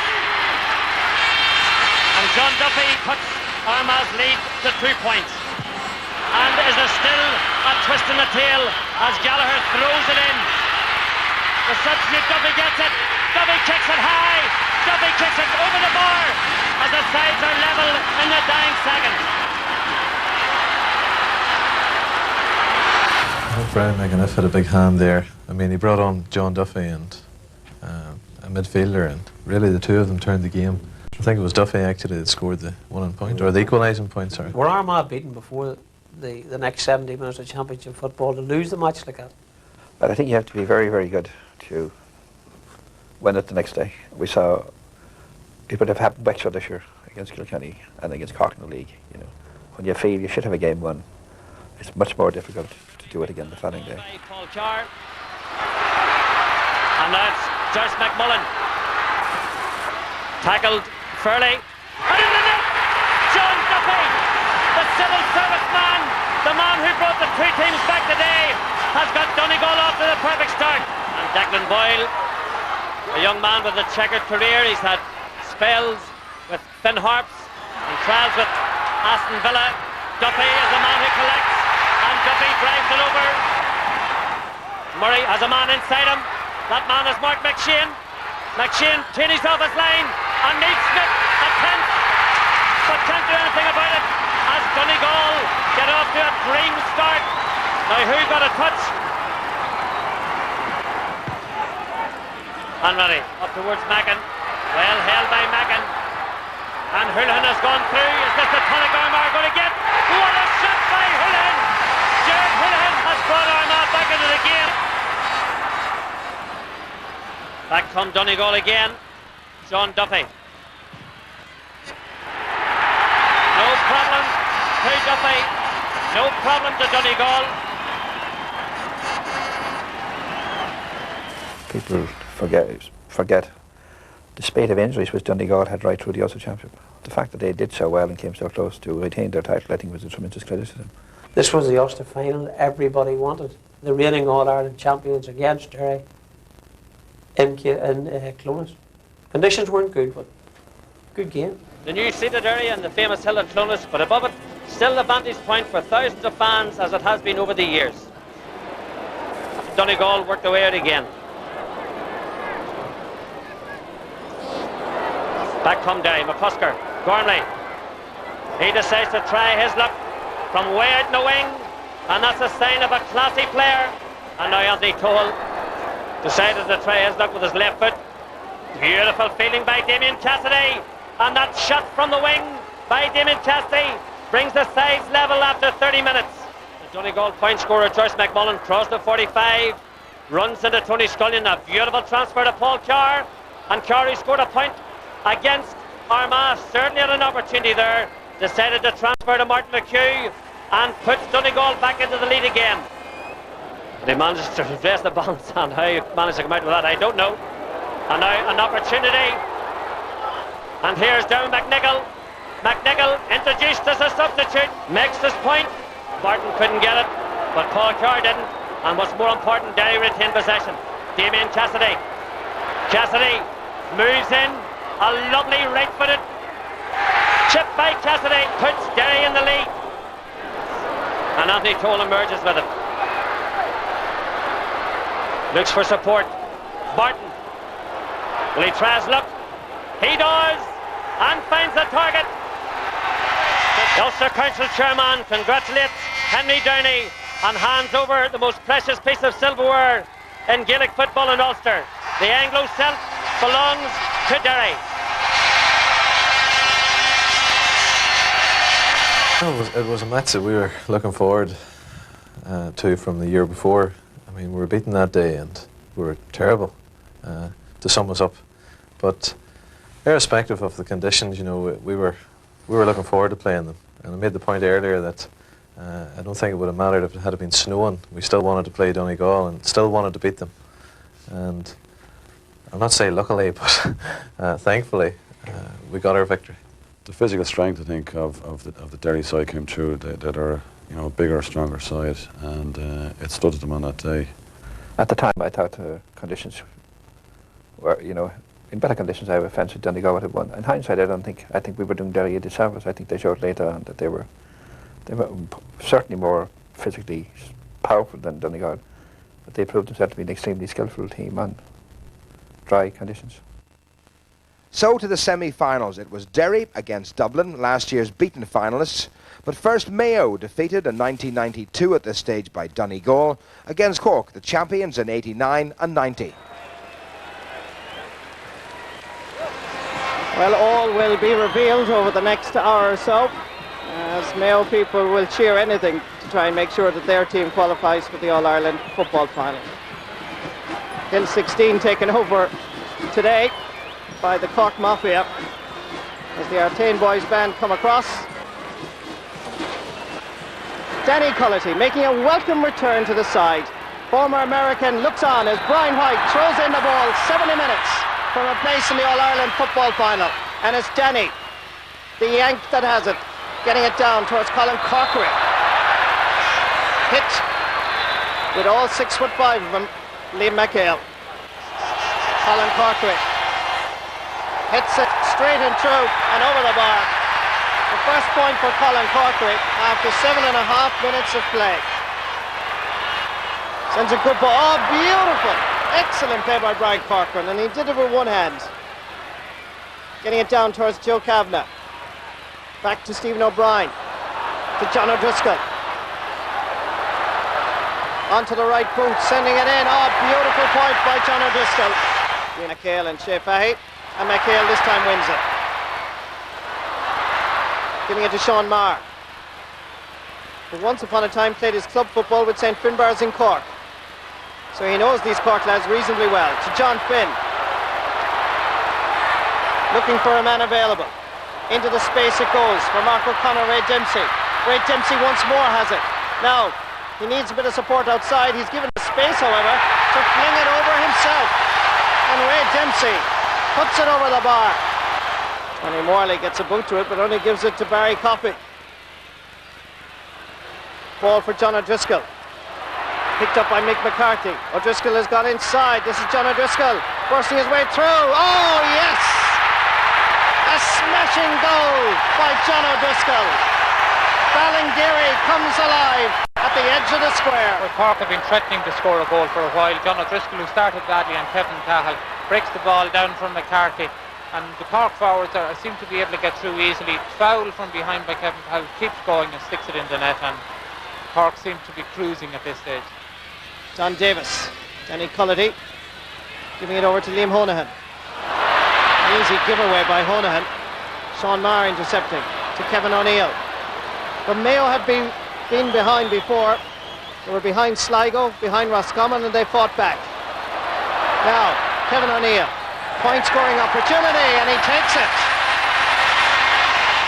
And John Duffy cuts Armagh's lead to 2 points. And is there still a twist in the tail as Gallagher throws it in. The substitute Duffy gets it. Duffy kicks it high. Duffy kicks it over the bar as the sides are level in the dying seconds. Brian McAniff had a big hand there. I mean, he brought on John Duffy and a midfielder, and really the two of them turned the game. I think it was Duffy actually that scored the winning point, or the equalising point, sorry. Were Armagh beaten before the next 70 minutes of Championship football to lose the match like that? But I think you have to be very, very good to win it the next day. We saw it would have happened Wexford this year against Kilkenny and against Cork in the league. You know, when you feel you should have a game won, it's much more difficult to do it again the following day. Paul Carr. And that's Joyce McMullen. Tackled Furley. And in the net, John Duffy, the civil service man, the man who brought the 2 teams back today, has got Donegal off to the perfect start. And Declan Boyle, a young man with a checkered career. He's had spells with Finn Harps and trials with Aston Villa. Duffy is the man who collects, and Duffy drives it over. Murray has a man inside him. That man is Mark McShane. McShane Tierney's off his line, and Neadsmith attempts, but can't do anything about it as Donegal get off to a dream start. Now who got a touch? Hanratty up towards Mackin. Well held by Mackin. And Houlihan has gone through. Is this the tonic Armagh going to get? What a shot by Houlihan! Jared Houlihan has brought Armagh back into the game. Back come Donegal again. John Duffy. No problem to Duffy. No problem to Donegal. People forget the spate of injuries which Donegal had right through the Ulster Championship. The fact that they did so well and came so close to retain their title, I think, was a tremendous credit to them. This was the Ulster final everybody wanted. The reigning All-Ireland champions against Derry in Connaught. Conditions weren't good, but good game. The new seat at Derry and the famous hill at Clonus, but above it, still the vantage point for thousands of fans as it has been over the years. Donegal worked their way out again. Back come Derry, McCusker, Gormley. He decides to try his luck from way out in the wing, and that's a sign of a classy player. And now Anthony Tohill decided to try his luck with his left foot. Beautiful fielding by Damien Cassidy, and that shot from the wing by Damien Cassidy brings the sides level after 30 minutes. The Donegal point scorer Joyce McMullen crossed the 45, runs into Tony Scullion, a beautiful transfer to Paul Carr, and Carr, who scored a point against Armagh, certainly had an opportunity there, decided to transfer to Martin McHugh and puts Donegal back into the lead again. They managed to replace the balance, and how he managed to come out with that, I don't know. And now an opportunity. And here's Darren McNichol. McNichol, introduced as a substitute, makes his point. Barton couldn't get it, but Paul Carr didn't. And what's more important, Derry retained possession. Damien Cassidy. Cassidy moves in. A lovely right-footed chip by Cassidy puts Derry in the lead. And Anthony Toll emerges with it. Looks for support. Barton. Will he try his luck? He does, and finds the target. The Ulster Council Chairman congratulates Henry Downey and hands over the most precious piece of silverware in Gaelic football in Ulster. The Anglo Celt belongs to Derry. It was a match that we were looking forward to from the year before. I mean, we were beaten that day and we were terrible, to sum us up. But irrespective of the conditions, you know, we were looking forward to playing them. And I made the point earlier that I don't think it would have mattered if it had been snowing. We still wanted to play Donegal and still wanted to beat them. And I'll not say luckily, but thankfully, we got our victory. The physical strength, I think, of the Derry side came through. That are, you know, a bigger, stronger side, and it stood them on that day. At the time, I thought the conditions were, you know, in better conditions. I have a fancy Donegal would have won. In hindsight, I think we were doing Derry a disservice. I think they showed later on that they were certainly more physically powerful than Donegal, but they proved themselves to be an extremely skillful team on dry conditions. So to the semi-finals. It was Derry against Dublin, last year's beaten finalists. But first Mayo, defeated in 1992 at this stage by Donegal, against Cork, the champions in 89 and 90. Well, all will be revealed over the next hour or so, as Mayo people will cheer anything to try and make sure that their team qualifies for the All-Ireland football final. Hill 16 taken over today by the Cork Mafia as the Attain boys band come across. Danny Cullity making a welcome return to the side. Former American looks on as Brian White throws in the ball 70 minutes from a place in the All-Ireland football final. And it's Danny, the Yank that has it, getting it down towards Colin Corkery. Hit with all 6'5" of them, Liam McHale. Colin Corkery hits it straight and true and over the bar. The first point for Colin Corkery after 7.5 minutes of play. Sends a good ball. Oh, beautiful! Excellent play by Brian Corcoran, and he did it with one hand. Getting it down towards Joe Kavanagh. Back to Stephen O'Brien. To John O'Driscoll. Onto the right boot, sending it in. Oh, beautiful point by John O'Driscoll. McHale and Shea Fahey. And McHale this time wins it. Giving it to Sean Maher, who once upon a time played his club football with St Finbarrs in Cork. So he knows these Cork lads reasonably well. To John Finn. Looking for a man available. Into the space it goes for Mark O'Connor, Ray Dempsey. Ray Dempsey once more has it. Now, he needs a bit of support outside. He's given the space, however, to fling it over himself. And Ray Dempsey puts it over the bar. Tony Morley gets a boot to it, but only gives it to Barry Coffey. Ball for John O'Driscoll. Picked up by Mick McCarthy. O'Driscoll has gone inside. This is John O'Driscoll forcing his way through. Oh, yes! A smashing goal by John O'Driscoll. Ballingeary comes alive at the edge of the square. Well, Cork have been threatening to score a goal for a while. John O'Driscoll, who started badly, and Kevin Cahill breaks the ball down from McCarthy. And the Cork forwards seem to be able to get through easily. Foul from behind by Kevin Cahill, keeps going and sticks it in the net, and Cork seem to be cruising at this stage. Don Davis, Danny Cullity, giving it over to Liam Honohan. An easy giveaway by Honohan. Sean Maher intercepting to Kevin O'Neill. But Mayo had been behind before. They were behind Sligo, behind Roscommon, and they fought back. Now, Kevin O'Neill, point scoring opportunity, and he takes it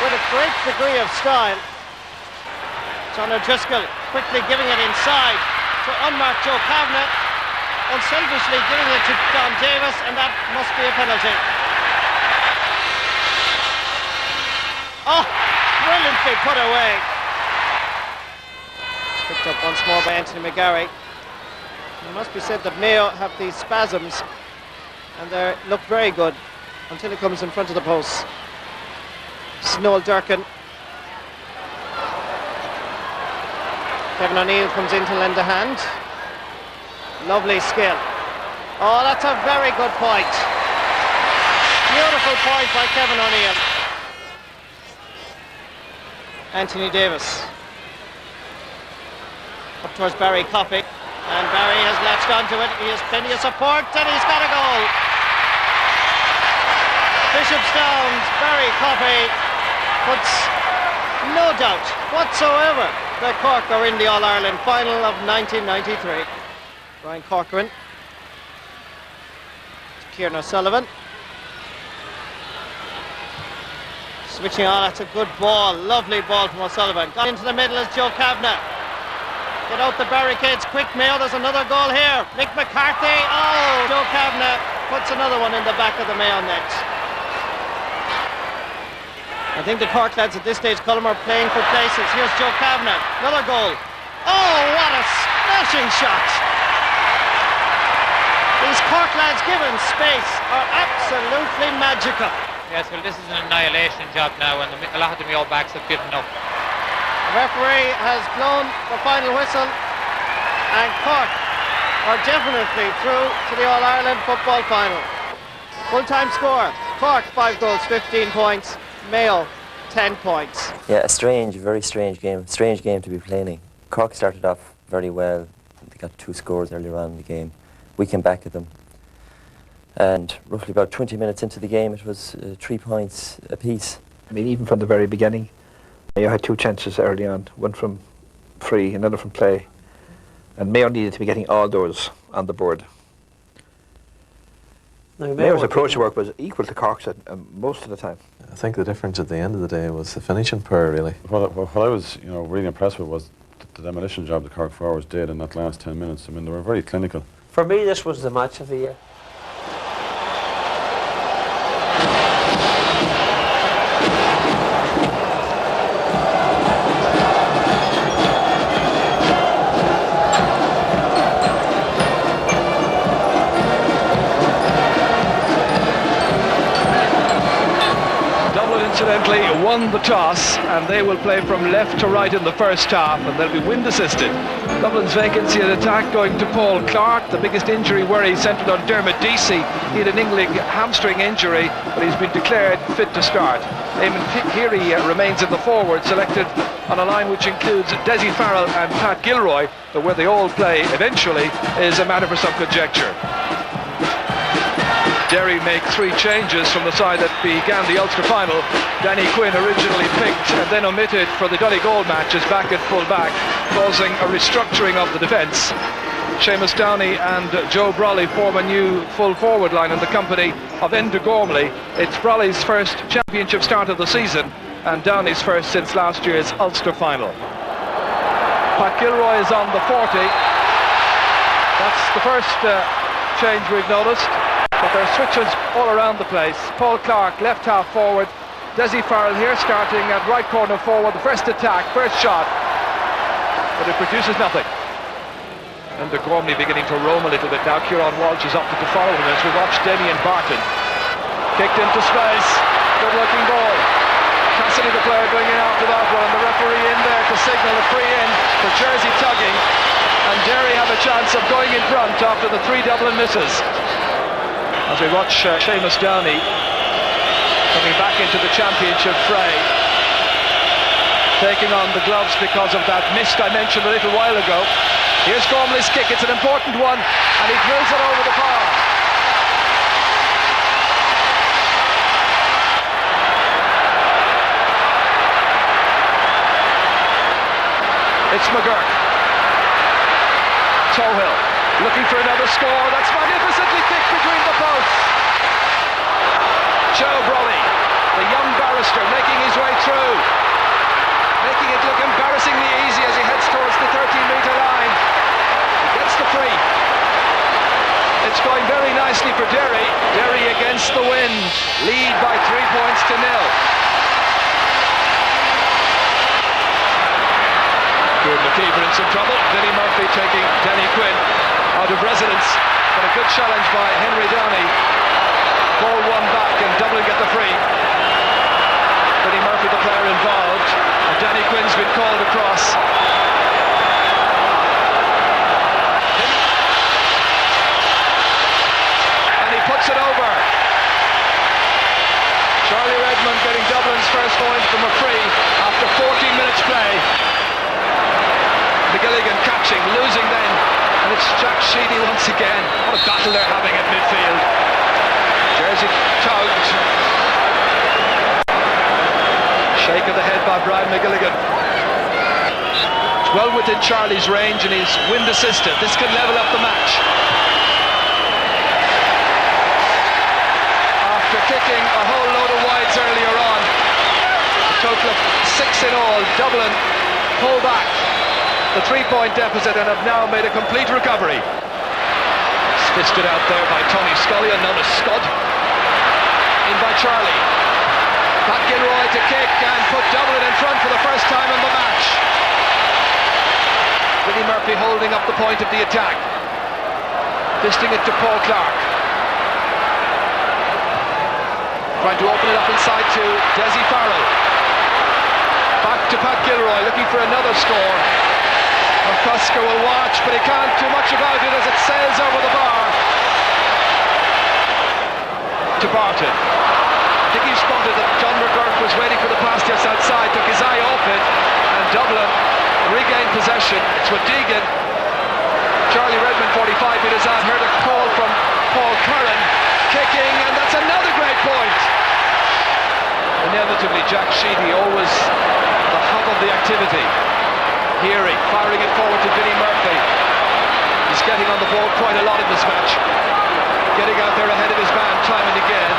with a great degree of style. John O'Driscoll quickly giving it inside to unmarked Joe Kavanagh, unselfishly giving it to Don Davis, and that must be a penalty. Oh, brilliantly put away. Picked up once more by Anthony McGarry. It must be said that Mayo have these spasms, and they look very good until he comes in front of the post. Noel Durkin. Kevin O'Neill comes in to lend a hand. Lovely skill. Oh, that's a very good point. Beautiful point by Kevin O'Neill. Anthony Davis. Up towards Barry Coffey. And Barry has latched onto it. He has plenty of support, and he's got a goal. Bishopstown's Barry Coffey puts no doubt whatsoever that Cork are in the All-Ireland final of 1993. Brian Corcoran. Kieran O'Sullivan. Switching on, that's a good ball. Lovely ball from O'Sullivan. Got into the middle is Joe Kavanagh. Get out the barricades quick, Mayo. There's another goal here. Mick McCarthy. Oh, Joe Kavanagh puts another one in the back of the Mayo net. I think the Cork lads at this stage, Cullum, are playing for places. Here's Joe Kavanagh. Another goal. Oh, what a smashing shot. These Cork lads given space are absolutely magical. Yes, well, this is an annihilation job now, and a lot of the Mayo backs have given up. The referee has blown the final whistle, and Cork are definitely through to the All-Ireland football final. Full-time score, Cork 5 goals, 15 points, Mayo 10 points. Yeah, a strange, very strange game to be playing. Cork started off very well. They got 2 scores earlier on in the game. We came back at them, and roughly about 20 minutes into the game it was 3 points apiece. I mean, even from the very beginning, Mayo had 2 chances early on, one from free, another from play, and Mayo needed to be getting all those on the board. Now, Mayo's approach to work was equal to Cork's most of the time. I think the difference at the end of the day was the finishing pair, really. What I was, really impressed with was the demolition job the Cork forwards did in that last 10 minutes. I mean, they were very clinical. For me, this was the match of the year. Incidentally won the toss, and they will play from left to right in the first half, and they'll be wind assisted. Dublin's vacancy at attack going to Paul Clark. The biggest injury worry centred on Dermot Deasy. He had an Ingling hamstring injury, but he's been declared fit to start. Eamon Heary remains in the forward, selected on a line which includes Desi Farrell and Pat Gilroy, but where they all play eventually is a matter for some conjecture. Derry make 3 changes from the side that began the Ulster final. Danny Quinn originally picked and then omitted for the Donegal match is back at full back, causing a restructuring of the defence. Seamus Downey and Joe Brolly form a new full forward line in the company of Enda Gormley. It's Brolly's first championship start of the season and Downey's first since last year's Ulster final. Pat Gilroy is on the 40. That's the first change we've noticed. But there are switches all around the place. Paul Clark, left half forward. Desi Farrell here starting at right corner forward. The first attack, first shot. But it produces nothing. And the Gormley beginning to roam a little bit now. Kieran Walsh is opted to follow him as we watch Damian Barton. Kicked into space. Good looking ball. Cassidy the player going in after that one. And the referee in there to signal a free in for jersey tugging. And Derry have a chance of going in front after the 3 Dublin misses. As we watch Seamus Downey coming back into the championship fray, taking on the gloves because of that mist I mentioned a little while ago. Here's Gormley's kick, it's an important one, and he drills it over the bar. It's McGurk. Tohill looking for another score. That's magnificently kicked between the posts. Joe Brolly, the young barrister, making his way through, making it look embarrassingly easy as he heads towards the 13-metre line. nicely for Derry. Derry against the wind, lead by 3 points to 0. Good McKeever in some trouble. Vinnie Murphy taking Danny Quinn out of residence. But a good challenge by Henry Downey. Ball won back and Dublin get the free. Vinnie Murphy the player involved. And Danny Quinn's been called across. And he puts it over. Charlie Redmond getting Dublin's first point from a free after 14 minutes play. McGilligan catching, losing then, and it's Jack Sheedy once again. What a battle they're having at midfield. Jersey tugged. Shake of the head by Brian McGilligan. It's well within Charlie's range and he's wind assisted. This could level up the match. After kicking a whole load of wides earlier on, a total of 6 in all, Dublin pull back the 3-point deficit and have now made a complete recovery. It's fisted out there by Tony Scully, known as Scud. In by Charlie. Pat Gilroy to kick and put Dublin in front for the first time in the match. Vinnie Murphy holding up the point of the attack. Fisting it to Paul Clark. Trying to open it up inside to Desi Farrell. Back to Pat Gilroy looking for another score. McCusker will watch, but he can't do much about it as it sails over the bar. To Barton. I think he spotted that John McGurk was waiting for the pass just outside, took his eye off it, and Dublin regained possession. It's with Deegan. Charlie Redmond, 45 metres out, heard a call from Paul Curran, kicking, and that's another great point. Inevitably, Jack Sheedy, always the hub of the activity. Hearing, firing it forward to Vinnie Murphy. He's getting on the ball quite a lot in this match. Getting out there ahead of his man time and again.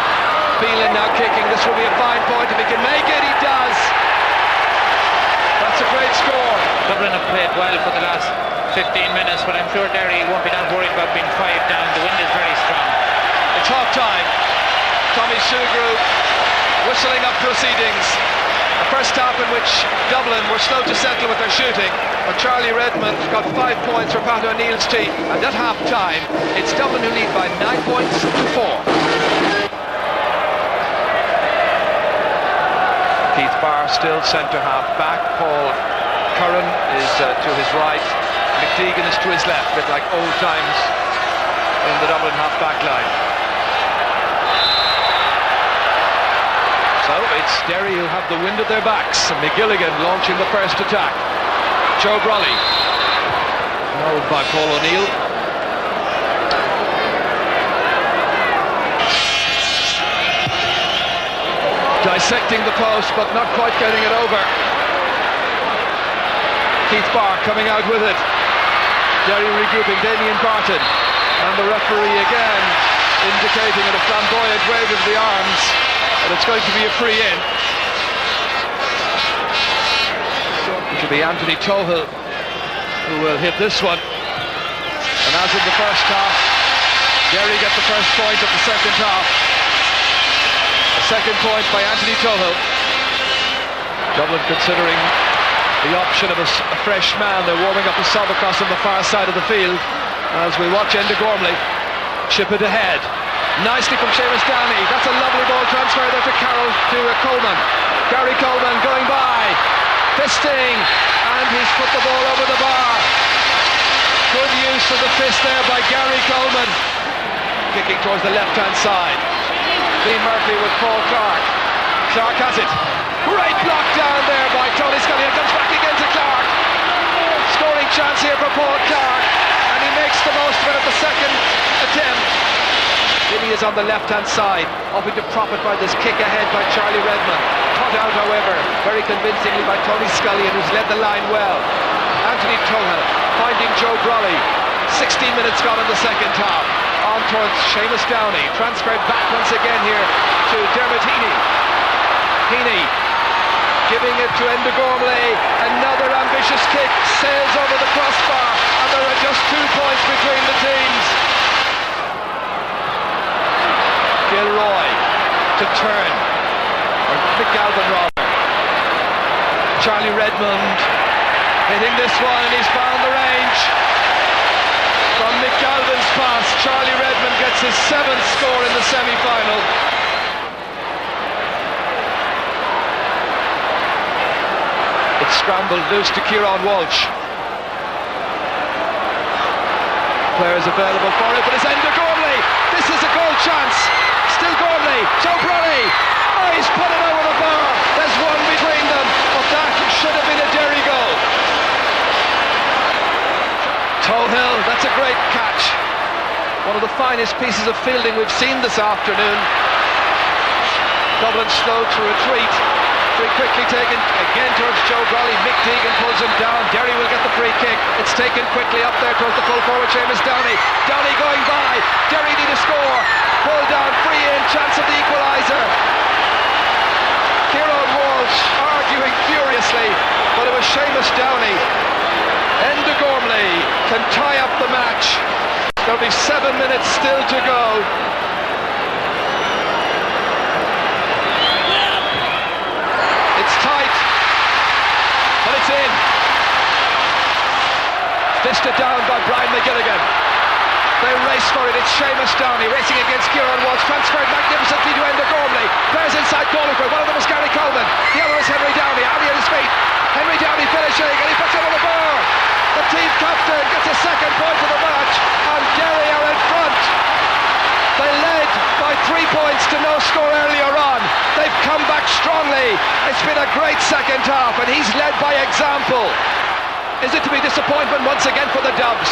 Phelan now kicking. This will be a fine point. If he can make it, he does. That's a great score. Dublin have played well for the last 15 minutes, but I'm sure Derry won't be that worried about being 5 down. The wind is very strong. It's half time. Tommy Sugrue whistling up proceedings. The first half in which Dublin were slow to settle with their shooting, but Charlie Redmond got 5 points for Pat O'Neill's team, and at half time it's Dublin who lead by 9 points to 4. Keith Barr still centre half back. Paul Curran is to his right. McDeegan is to his left, a bit like old times in the Dublin half back line. So it's Derry who have the wind at their backs. McGilligan launching the first attack. Joe Brolly. Held by Paul O'Neill. Dissecting the post, but not quite getting it over. Keith Barr coming out with it. Derry regrouping, Damien Barton. And the referee again indicating in a flamboyant wave of the arms that it's going to be a free in. It will be Anthony Tohill who will hit this one. And as in the first half, Derry get the first point of the second half. A second point by Anthony Tohill. Dublin considering the option of a fresh man. They're warming up the sub across on the far side of the field as we watch Enda Gormley chip it ahead. Nicely from Seamus Downey. That's a lovely ball transfer there to Carroll, to Coleman. Gary Coleman going by. Fisting. And he's put the ball over the bar. Good use of the fist there by Gary Coleman. Kicking towards the left-hand side. Dean Murphy with Paul Clark. Clark has it. Great block down there by Tony Scully. It comes back again to Clark. Scoring chance here for Paul Clark. And he makes the most of it at the second attempt. Jimmy is on the left-hand side, hoping to profit by this kick ahead by Charlie Redmond. Cut out, however, very convincingly by Tony Scully, who's led the line well. Anthony Tohill finding Joe Brolly. 16 minutes gone in the second half. On towards Seamus Downey. Transferred back once again here to Dermot Heaney. Heaney giving it to Enda Gormley. Another ambitious kick sails over the crossbar, and there are just 2 points between the teams. to turn. Or McGalvin rather. Charlie Redmond hitting this one, and he's found the range. From McGalvin's pass, Charlie Redmond gets his 7th score in the semi-final. It's scrambled loose to Kieran Walsh. Players available for it, but it's Enda Gormley. This is a goal chance. Still Gormley. Joe Brolly. Oh, he's put it over the bar. There's one between them, but that should have been a Derry goal. Tohill, that's a great catch. One of the finest pieces of fielding we've seen this afternoon. Dublin slow to retreat. Free quickly taken again towards Joe Brolly. Mick Deegan pulls him down. Derry will get the free kick. It's taken quickly up there towards the full forward Seamus Downey. Downey going by. Derry need a score. Pull down, free in, chance of the equaliser. Kieran Walsh arguing furiously, but it was Seamus Downey. Enda Gormley can tie up the match. There'll be 7 minutes still to go. It's tight, but it's in. Fisted down by Brian McGilligan. They race for it. It's Seamus Downey racing against Kieran Walsh. Transferred magnificently to Enda Gormley. Players inside Galway. One of them is Gary Coleman. The other is Henry Downey. Ali at his feet. Henry Downey finishing, and he puts it on the bar. The team captain gets a 2nd point of the match, and Derry are in front. They led by 3 points to no score earlier on. They've come back strongly. It's been a great second half, and he's led by example. Is it to be disappointment once again for the Dubs?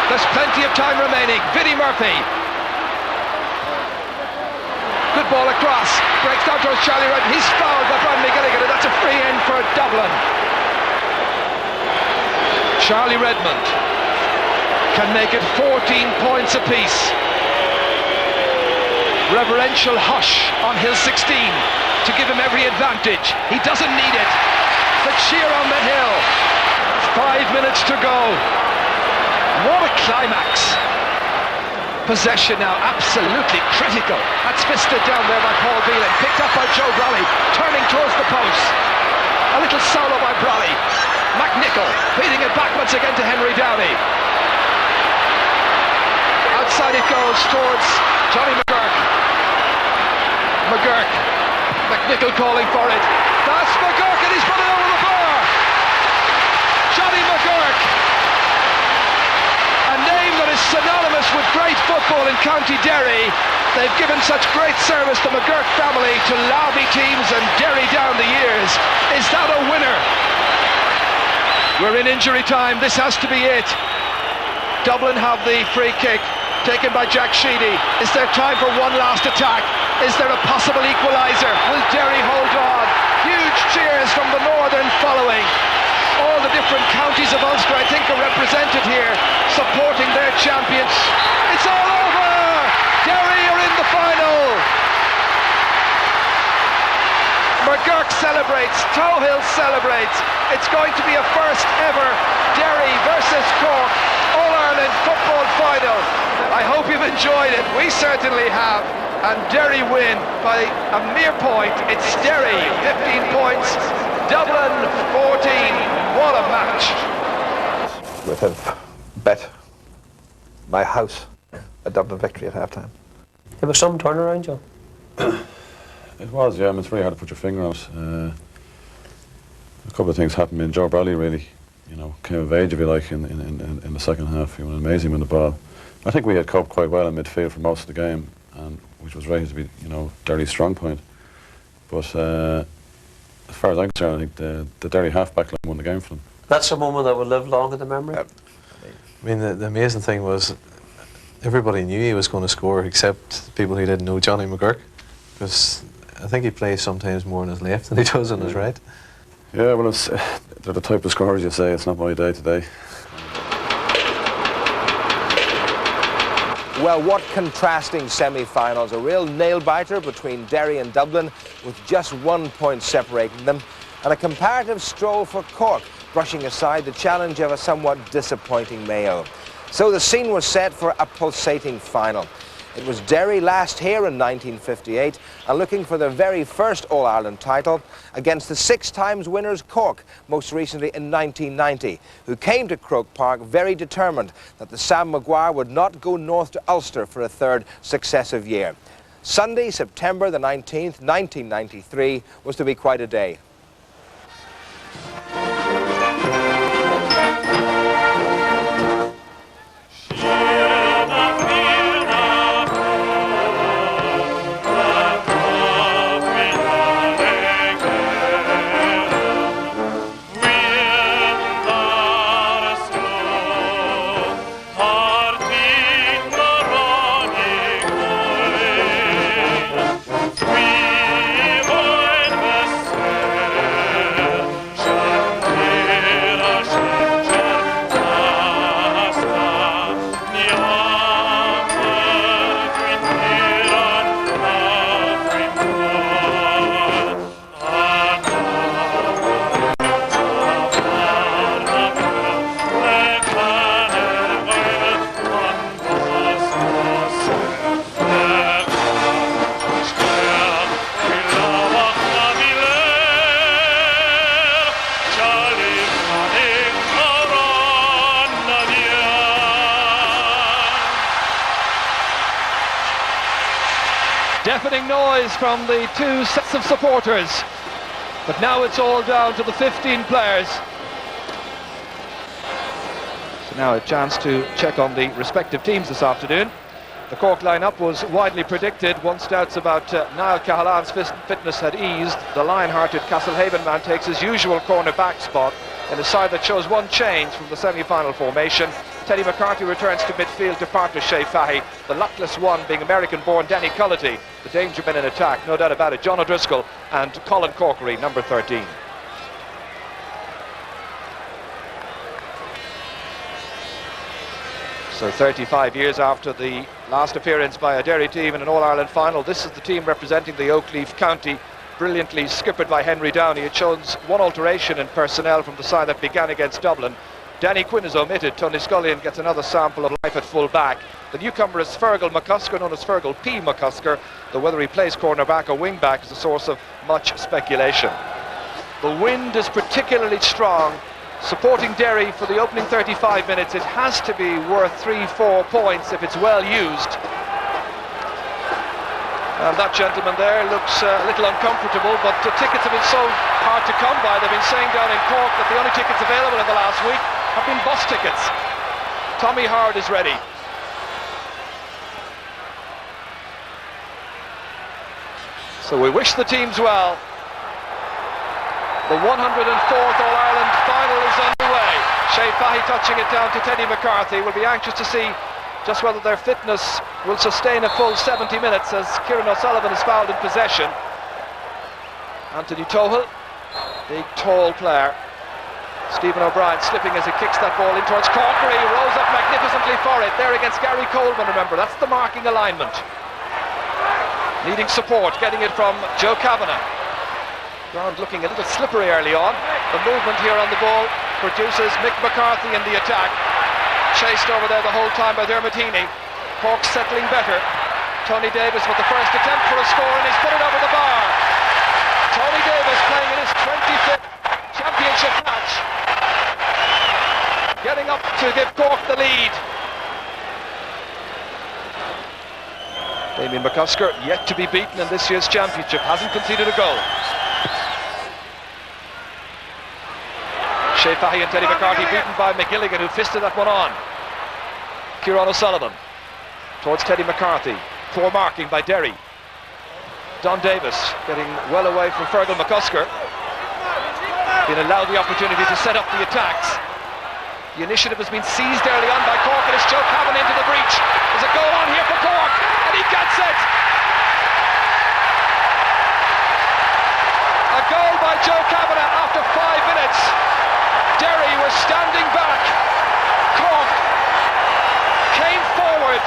There's plenty of time remaining. Vinnie Murphy. Good ball across. Breaks down towards Charlie Redmond. He's fouled by Brian McGilligan, and that's a free in for Dublin. Charlie Redmond can make it 14 points apiece. Reverential hush on Hill 16 to give him every advantage. He doesn't need it. The cheer on the hill. 5 minutes to go. What a climax. Possession now absolutely critical. That's fisted down there by Paul Phelan. Picked up by Joe Brolly. Turning towards the post. A little solo by Brolly. McNichol feeding it back once again to Henry Downey. Outside it goes towards Johnny McGurk. McNichol calling for it. That's McGurk, and he's put it over the bar. Johnny McGurk. A name that is synonymous with great football in County Derry. They've given such great service to McGurk family, to Lobby teams and Derry down the years. Is that a winner? We're in injury time. This has to be it. Dublin have the free kick taken by Jack Sheedy. Is there time for one last attack? Is there a possible equaliser? Will Derry hold on? Huge cheers from the Northern following. All the different counties of Ulster, I think, are represented here, supporting their champions. It's all over! Derry are in the final! McGurk celebrates, Tohill celebrates. It's going to be a first ever Derry versus Cork All-Ireland football final. I hope you've enjoyed it. We certainly have. And Derry win by a mere point. It's Derry 15 points, Dublin 14. What a match. Would have bet my house a Dublin victory at half-time. There was some turnaround, Joe. It was, yeah. I mean, it's very hard to put your finger on it. A couple of things happened. I mean, Joe Brolly really, came of age, if you like, in the second half. He went amazing with the ball. I think we had coped quite well in midfield for most of the game, and which was rated to be, Derry's strong point. But as far as I'm concerned, I think the Derry half-back line won the game for them. That's a moment that will live long in the memory. I mean, the amazing thing was everybody knew he was going to score except people who didn't know Johnny McGurk, because I think he plays sometimes more on his left than he does on his right. Yeah, well, they're the type of scorers you say. It's not my day today. Well, what contrasting semi-finals. A real nail-biter between Derry and Dublin, with just 1 point separating them, and a comparative stroll for Cork, brushing aside the challenge of a somewhat disappointing Mayo. So the scene was set for a pulsating final. It was Derry last here in 1958 and looking for their very first All-Ireland title against the 6 times winners Cork, most recently in 1990, who came to Croke Park very determined that the Sam Maguire would not go north to Ulster for a third successive year. Sunday, September the 19th, 1993 was to be quite a day. Deafening noise from the 2 sets of supporters, but now it's all down to the 15 players. So now a chance to check on the respective teams this afternoon. The Cork lineup was widely predicted once doubts about Niall Cahalán's fitness had eased. The lion-hearted Castlehaven man takes his usual corner-back spot in a side that shows one change from the semi-final formation. Teddy McCarthy returns to midfield to partner Shea Fahy, the luckless one being American-born Danny Cullity, the danger men in attack, no doubt about it, John O'Driscoll and Colin Corkery, number 13. So 35 years after the last appearance by a Derry team in an All-Ireland final, this is the team representing the Oakleaf County, brilliantly skippered by Henry Downey. It shows one alteration in personnel from the side that began against Dublin. Danny Quinn is omitted. Tony Scullion gets another sample of life at full back. The newcomer is Fergal McCusker, known as Fergal P. McCusker, though whether he plays cornerback or wing back is a source of much speculation. The wind is particularly strong, supporting Derry for the opening 35 minutes. It has to be worth 3-4 points if it's well used. And that gentleman there looks a little uncomfortable, but the tickets have been so hard to come by. They've been saying down in Cork that the only tickets available in the last week have been bus tickets. Tommy Howard is ready. So we wish the teams well. The 104th All-Ireland final is underway. Shea Fahy touching it down to Teddy McCarthy. We'll be anxious to see just whether their fitness will sustain a full 70 minutes as Kieran O'Sullivan is fouled in possession. Anthony Tohill, big tall player. Stephen O'Brien slipping as he kicks that ball in towards Corkery, rolls up magnificently for it. There against Gary Coleman, remember, that's the marking alignment. Needing support, getting it from Joe Kavanagh. Ground looking a little slippery early on. The movement here on the ball produces Mick McCarthy in the attack. Chased over there the whole time by Dermot Heaney. Cork settling better. Tony Davis with the first attempt for a score, and he's put it over the bar. Tony Davis playing in his 25th championship match, getting up to give Cork the lead. Damien McCusker yet to be beaten in this year's championship, hasn't conceded a goal. Shea Fahy and Teddy McCarthy beaten by McGilligan, who fisted that one on. Kieran O'Sullivan towards Teddy McCarthy. Poor marking by Derry. Don Davis getting well away from Fergal McCusker. Been allowed the opportunity to set up the attacks. The initiative has been seized early on by Cork, and it's Joe Kavanagh into the breach. There's a goal on here for Cork, and he gets it! A goal by Joe Kavanagh after 5 minutes. Derry were standing back. Cork came forward.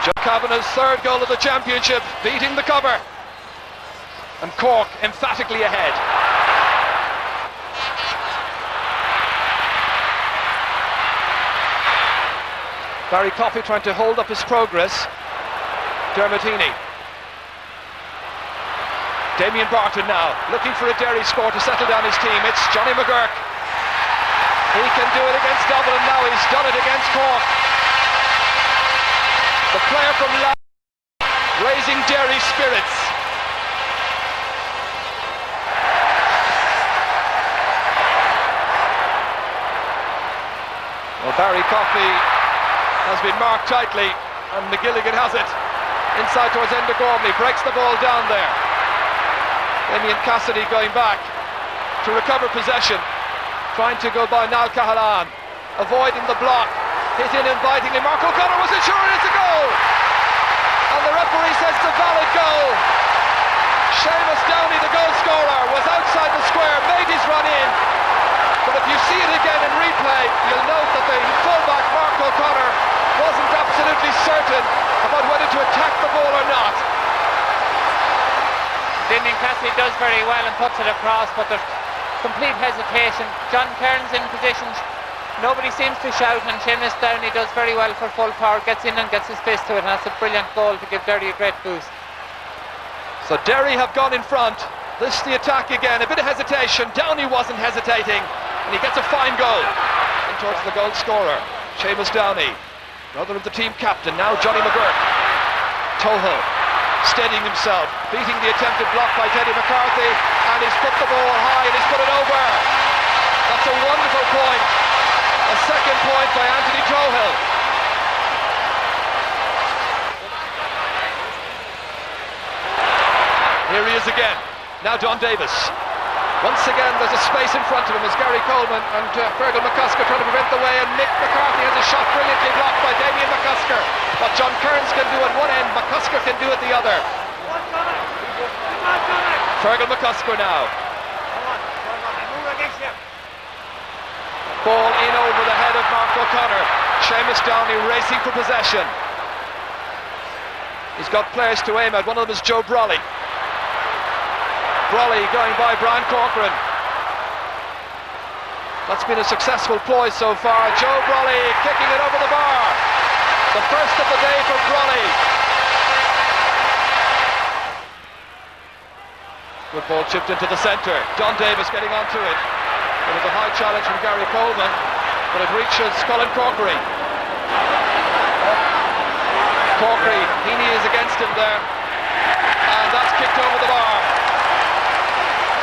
Joe Kavanagh's third goal of the championship, beating the cover. And Cork emphatically ahead. Barry Coffey trying to hold up his progress. Dermotini. Damien Barton now, looking for a Derry score to settle down his team. It's Johnny McGurk. He can do it against Dublin, now he's done it against Cork. The player from Leinster raising Derry spirits. Well, Barry Coffey has been marked tightly, and McGilligan has it. Inside towards Enda Gormley, breaks the ball down there. Damien Cassidy going back to recover possession, trying to go by Niall Cahalane, avoiding the block, hit in invitingly. Mark O'Connor wasn't sure, and it's a goal! And the referee says it's a valid goal. Seamus Downey, the goal scorer, was outside the square, made his run in. But if you see it again in replay, you'll note that the fullback Mark O'Connor wasn't absolutely certain about whether to attack the ball or not. Damien Cassidy does very well and puts it across, but there's complete hesitation. John Kearns in position, nobody seems to shout, and Seamus Downey does very well for full power, gets in and gets his fist to it, and that's a brilliant goal to give Derry a great boost. So Derry have gone in front. This is the attack again, a bit of hesitation. Downey wasn't hesitating, and he gets a fine goal. And towards the goal scorer, Seamus Downey, brother of the team captain, now Johnny McGurk. Toho steadying himself, beating the attempted block by Teddy McCarthy, and he's put the ball high and he's put it over. That's a wonderful point. A second point by Anthony Tohill. Here he is again. Now Don Davis. Once again there's a space in front of him as Gary Coleman and Fergal McCusker trying to prevent the way, and Mick McCarthy has a shot brilliantly blocked by Damien McCusker. What John Kearns can do at one end, McCusker can do at the other. Fergal McCusker now. Ball in over the head of Mark O'Connor. Seamus Downey racing for possession. He's got players to aim at. One of them is Joe Brolly. Brolly going by Brian Corcoran. That's been a successful ploy so far. Joe Brolly kicking it over the bar. The first of the day for Brolly. Good ball chipped into the centre. Don Davis getting onto it. It was a high challenge from Gary Coleman, but it reaches Colin Corkery. Corkery, Heaney is against him there, and that's kicked over the bar.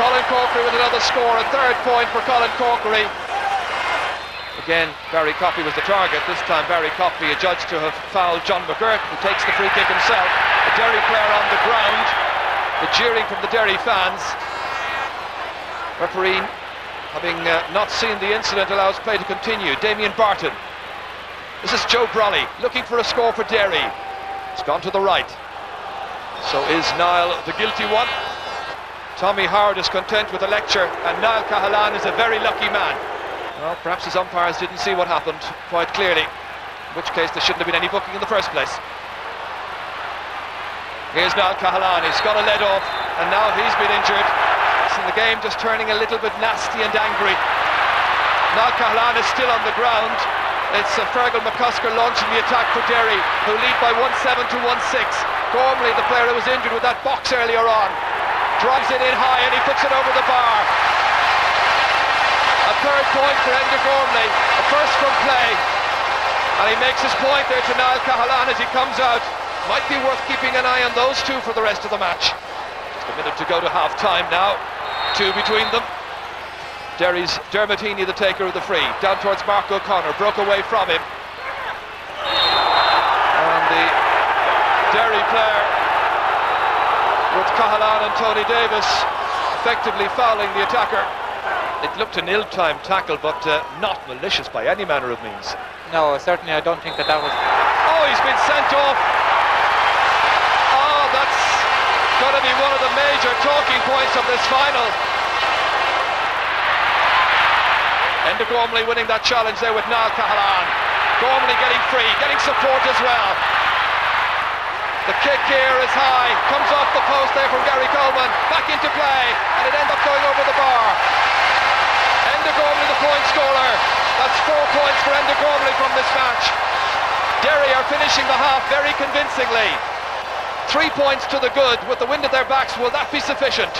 Colin Corkery with another score, a third point for Colin Corkery. Again, Barry Coffey was the target. This time Barry Coffey adjudged to have fouled John McGurk, who takes the free kick himself. The Derry player on the ground, the jeering from the Derry fans. Referee, having not seen the incident, allows play to continue. Damien Barton. This is Joe Brolly looking for a score for Derry. It's gone to the right. So is Niall the guilty one? Tommy Howard is content with the lecture, and Niall Cahalane is a very lucky man. Well, perhaps his umpires didn't see what happened quite clearly, in which case there shouldn't have been any booking in the first place. Here's Niall Cahalane, he's got a lead off, and now he's been injured. And the game just turning a little bit nasty and angry. Niall Cahalane is still on the ground. It's Fergal McCusker launching the attack for Derry, who lead by 1-7 to 1-6. Gormley, the player who was injured with that box earlier on, drives it in high and he puts it over the bar. A third point for Enda Gormley, a first from play, and he makes his point there to Niall Cahalane as he comes out. Might be worth keeping an eye on those two for the rest of the match. Just a minute to go to half time now. Two between them. Derry's Dermotini, the taker of the free, down towards Mark O'Connor, broke away from him, and the Derry player with Cahalane and Tony Davis effectively fouling the attacker. It looked an ill-timed tackle, but not malicious by any manner of means. No, certainly I don't think that was... Oh, he's been sent off. Oh, that's going to be one of the major talking points of this final. Enda Gormley winning that challenge there with Niall Cahalane. Gormley getting free, getting support as well. The kick here is high, comes off the post there from Gary Coleman, back into play, and it ends up going over the bar. Enda Gormley the point scorer. That's 4 points for Enda Gormley from this match. Derry are finishing the half very convincingly. 3 points to the good with the wind at their backs. Will that be sufficient?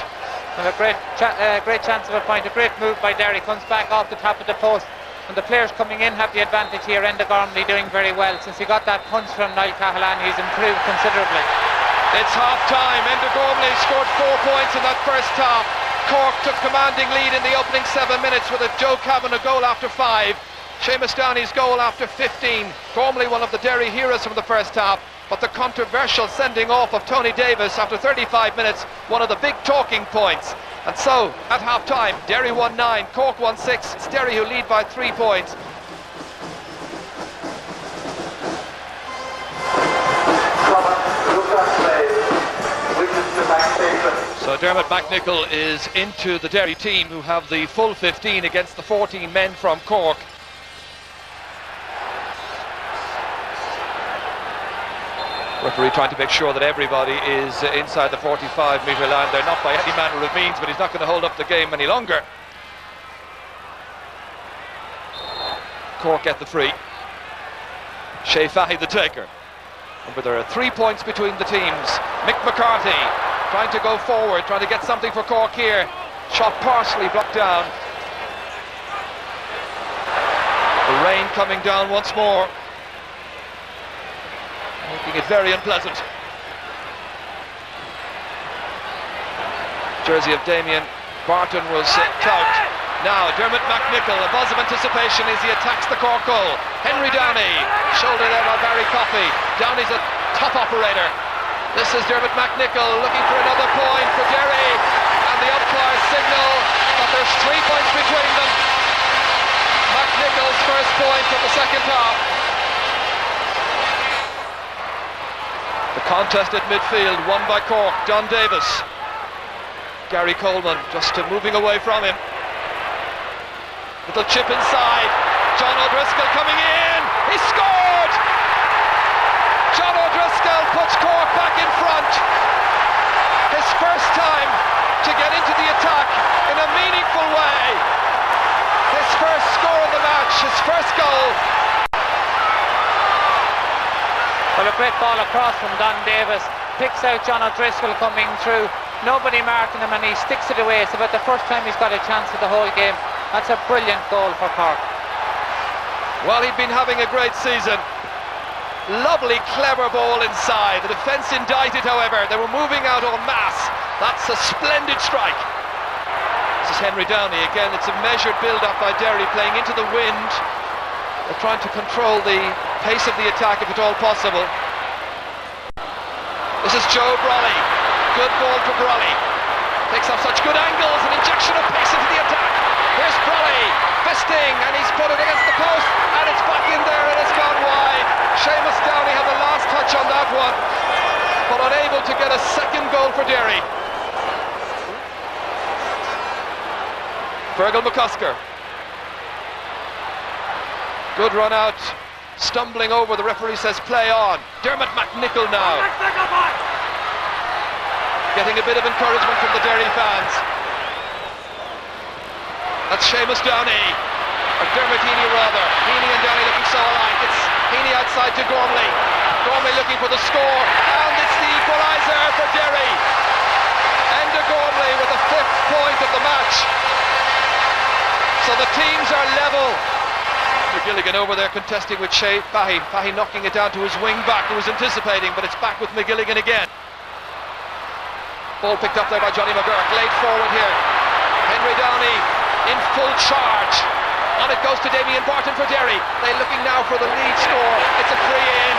And a great chance of a point. A great move by Derry. Comes back off the top of the post. And the players coming in have the advantage here. Enda Gormley doing very well. Since he got that punch from Niall Cahalane, he's improved considerably. It's half time. Enda Gormley scored 4 points in that first half. Cork took commanding lead in the opening 7 minutes with a Joe Kavanagh goal after 5. Seamus Downey's goal after 15. Gormley, one of the Derry heroes from the first half, but the controversial sending off of Tony Davis after 35 minutes, one of the big talking points. And so, at half-time, Derry won 9, Cork won 6. It's Derry who lead by 3 points. So Dermot McNichol is into the Derry team, who have the full 15 against the 14 men from Cork. Referee trying to make sure that everybody is inside the 45-metre line. They're not by any manner of means, but he's not going to hold up the game any longer. Cork get the free. Shea Fahy the taker. But there are 3 points between the teams. Mick McCarthy trying to go forward, trying to get something for Cork here. Shot partially blocked down. The rain coming down once more, making it very unpleasant. Jersey of Damien Barton was tugged. Now Dermot McNichol, a buzz of anticipation as he attacks the Cork goal. Henry Downey, shouldered there by Barry Coffey. Downey's a top operator. This is Dermot McNichol looking for another point for Derry, and the umpires signal that there's 3 points between them. McNichol's first point of the second half. The contest at midfield won by Cork. John Davis. Gary Coleman just moving away from him. Little chip inside. John O'Driscoll coming in. He scored! John O'Driscoll puts Cork back in front. His first time to get into the attack in a meaningful way. His first score of the match, his first goal. Well, a great ball across from Don Davis. Picks out John O'Driscoll coming through. Nobody marking him, and he sticks it away. It's about the first time he's got a chance of the whole game. That's a brilliant goal for Cork. Well, he'd been having a great season. Lovely, clever ball inside. The defence indicted, however. They were moving out en masse. That's a splendid strike. This is Henry Downey again. It's a measured build-up by Derry, playing into the wind. They're trying to control the pace of the attack if at all possible. This is Joe Brolly. Good ball for Brolly. Takes off such good angles, an injection of pace into the attack. Here's Brolly, fisting, and he's put it against the post, and it's back in there, and it's gone wide. Seamus Downey had the last touch on that one, but unable to get a second goal for Derry. Fergal McCusker. Good run out, stumbling over, the referee says play on. Dermot McNichol now. Getting a bit of encouragement from the Derry fans. That's Seamus Downey, or Dermot Heaney rather. Heaney and Downey looking so alike. It's Heaney outside to Gormley. Gormley looking for the score, and it's the equaliser for Derry. Enda Gormley with the 5th point of the match. So the teams are level. McGilligan over there contesting with Shea Fahy. Fahy knocking it down to his wing back, who was anticipating, but it's back with McGilligan again. Ball picked up there by Johnny McGurk, laid forward here. Henry Downey in full charge. On it goes to Damien Barton for Derry. They're looking now for the lead score. It's a free in.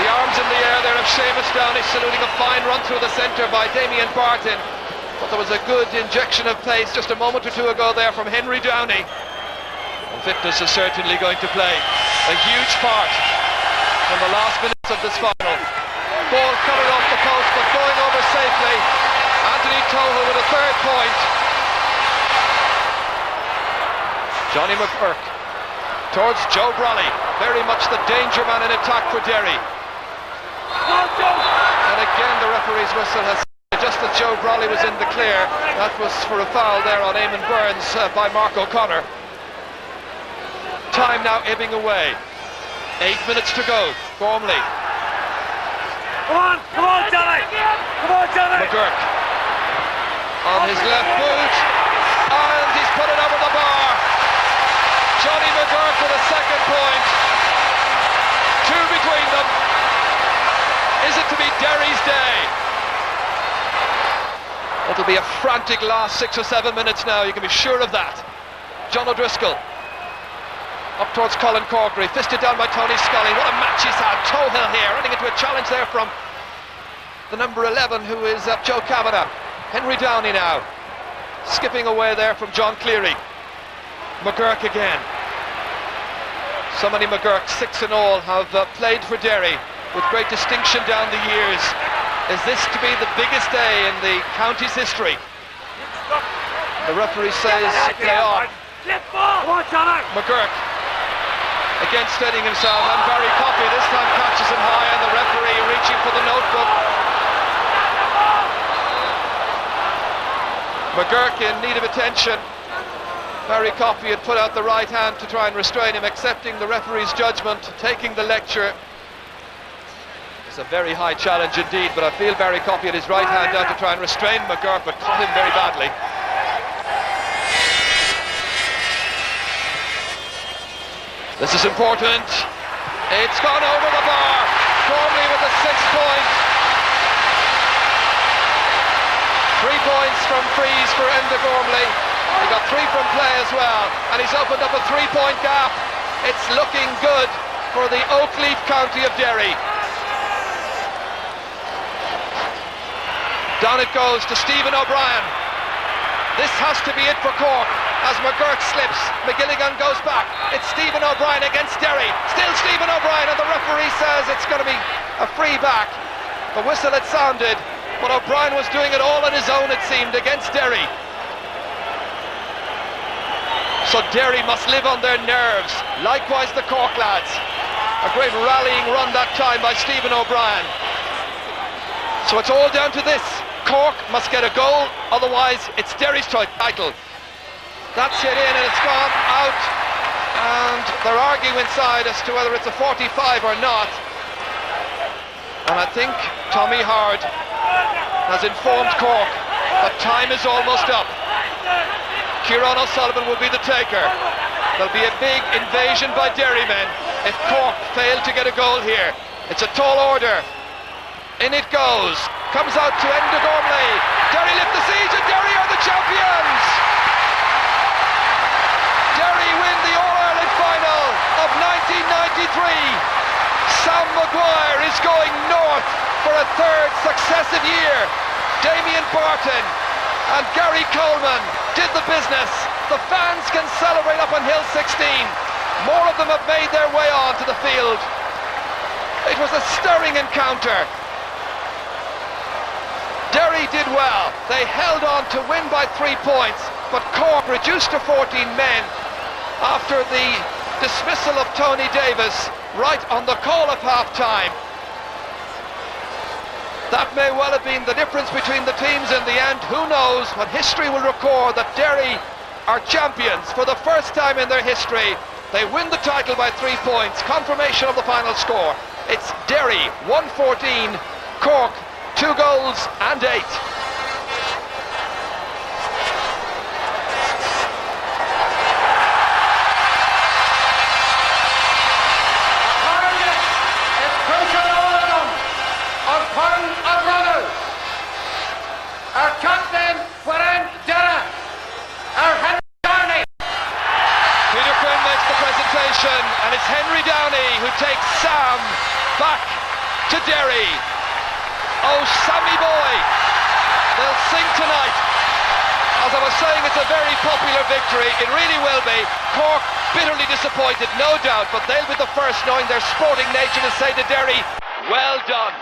The arms in the air there of Seamus Downey, saluting a fine run through the centre by Damien Barton. But there was a good injection of pace just a moment or two ago there from Henry Downey. And fitness is certainly going to play a huge part in the last minutes of this final. Ball coming off the post, but going over safely. Anthony Toho with a 3rd point. Johnny McGurk towards Joe Brolly, very much the danger man in attack for Derry. And again the referee's whistle has said, just as Joe Brolly was in the clear, that was for a foul there on Eamon Burns by Mark O'Connor. Time now ebbing away. 8 minutes to go. Gormley. Come on, Johnny! Come on, Johnny! McGurk on his left boot, and he's put it over the bar. Johnny McGurk with a second point. 2 between them. Is it to be Derry's day? It'll be a frantic last 6 or 7 minutes now, you can be sure of that. John O'Driscoll up towards Colin Corkery, fisted down by Tony Scully. What a match he's had. Tohill here, running into a challenge there from the number 11, who is Joe Kavanagh. Henry Downey now, skipping away there from John Cleary. McGurk again. So many McGurks, 6 in all, have played for Derry with great distinction down the years. Is this to be the biggest day in the county's history? The referee says play on. McGurk again steadying himself, and Barry Coffey this time catches him high, and the referee reaching for the notebook. McGurk in need of attention. Barry Coffey had put out the right hand to try and restrain him, accepting the referee's judgment, taking the lecture. It's a very high challenge indeed, but I feel Barry Coffey had his right hand out to try and restrain McGurk, but caught him very badly. This is important. It's gone over the bar. Gormley with the 6th point. 3 points from frees for Enda Gormley. He got 3 from play as well, and he's opened up a 3-point gap. It's looking good for the Oakleaf County of Derry. Down it goes to Stephen O'Brien. This has to be it for Cork. As McGurk slips, McGilligan goes back. It's Stephen O'Brien against Derry. Still Stephen O'Brien, and the referee says it's going to be a free back. The whistle had sounded, but O'Brien was doing it all on his own, it seemed, against Derry. So Derry must live on their nerves. Likewise the Cork lads. A great rallying run that time by Stephen O'Brien. So it's all down to this. Cork must get a goal, otherwise it's Derry's title. That's hit in and it's gone out, and they're arguing inside as to whether it's a 45 or not. And I think Tommy Hard has informed Cork that time is almost up. Kieran O'Sullivan will be the taker. There'll be a big invasion by Derry men if Cork fail to get a goal here. It's a tall order. In it goes. Comes out to Enda Gormley. Derry lift the siege, and Derry are the champions! Derry win the All-Ireland final of 1993. Sam Maguire is going north for a 3rd successive year. Damien Barton and Gary Coleman did the business. The fans can celebrate up on Hill 16. More of them have made their way onto the field. It was a stirring encounter. Derry did well. They held on to win by 3 points, but Cork reduced to 14 men after the dismissal of Tony Davis right on the call of half-time. That may well have been the difference between the teams in the end. Who knows? But history will record that Derry are champions for the first time in their history. They win the title by 3 points. Confirmation of the final score. It's Derry 114, Cork 2 goals and 8. Our captain, Warren Dara, our Henry Downey. Peter Quinn makes the presentation, and it's Henry Downey who takes Sam back to Derry. Oh, Sammy boy, they'll sing tonight. As I was saying, it's a very popular victory. It really will be. Cork bitterly disappointed, no doubt, but they'll be the first, knowing their sporting nature, to say to Derry, well done.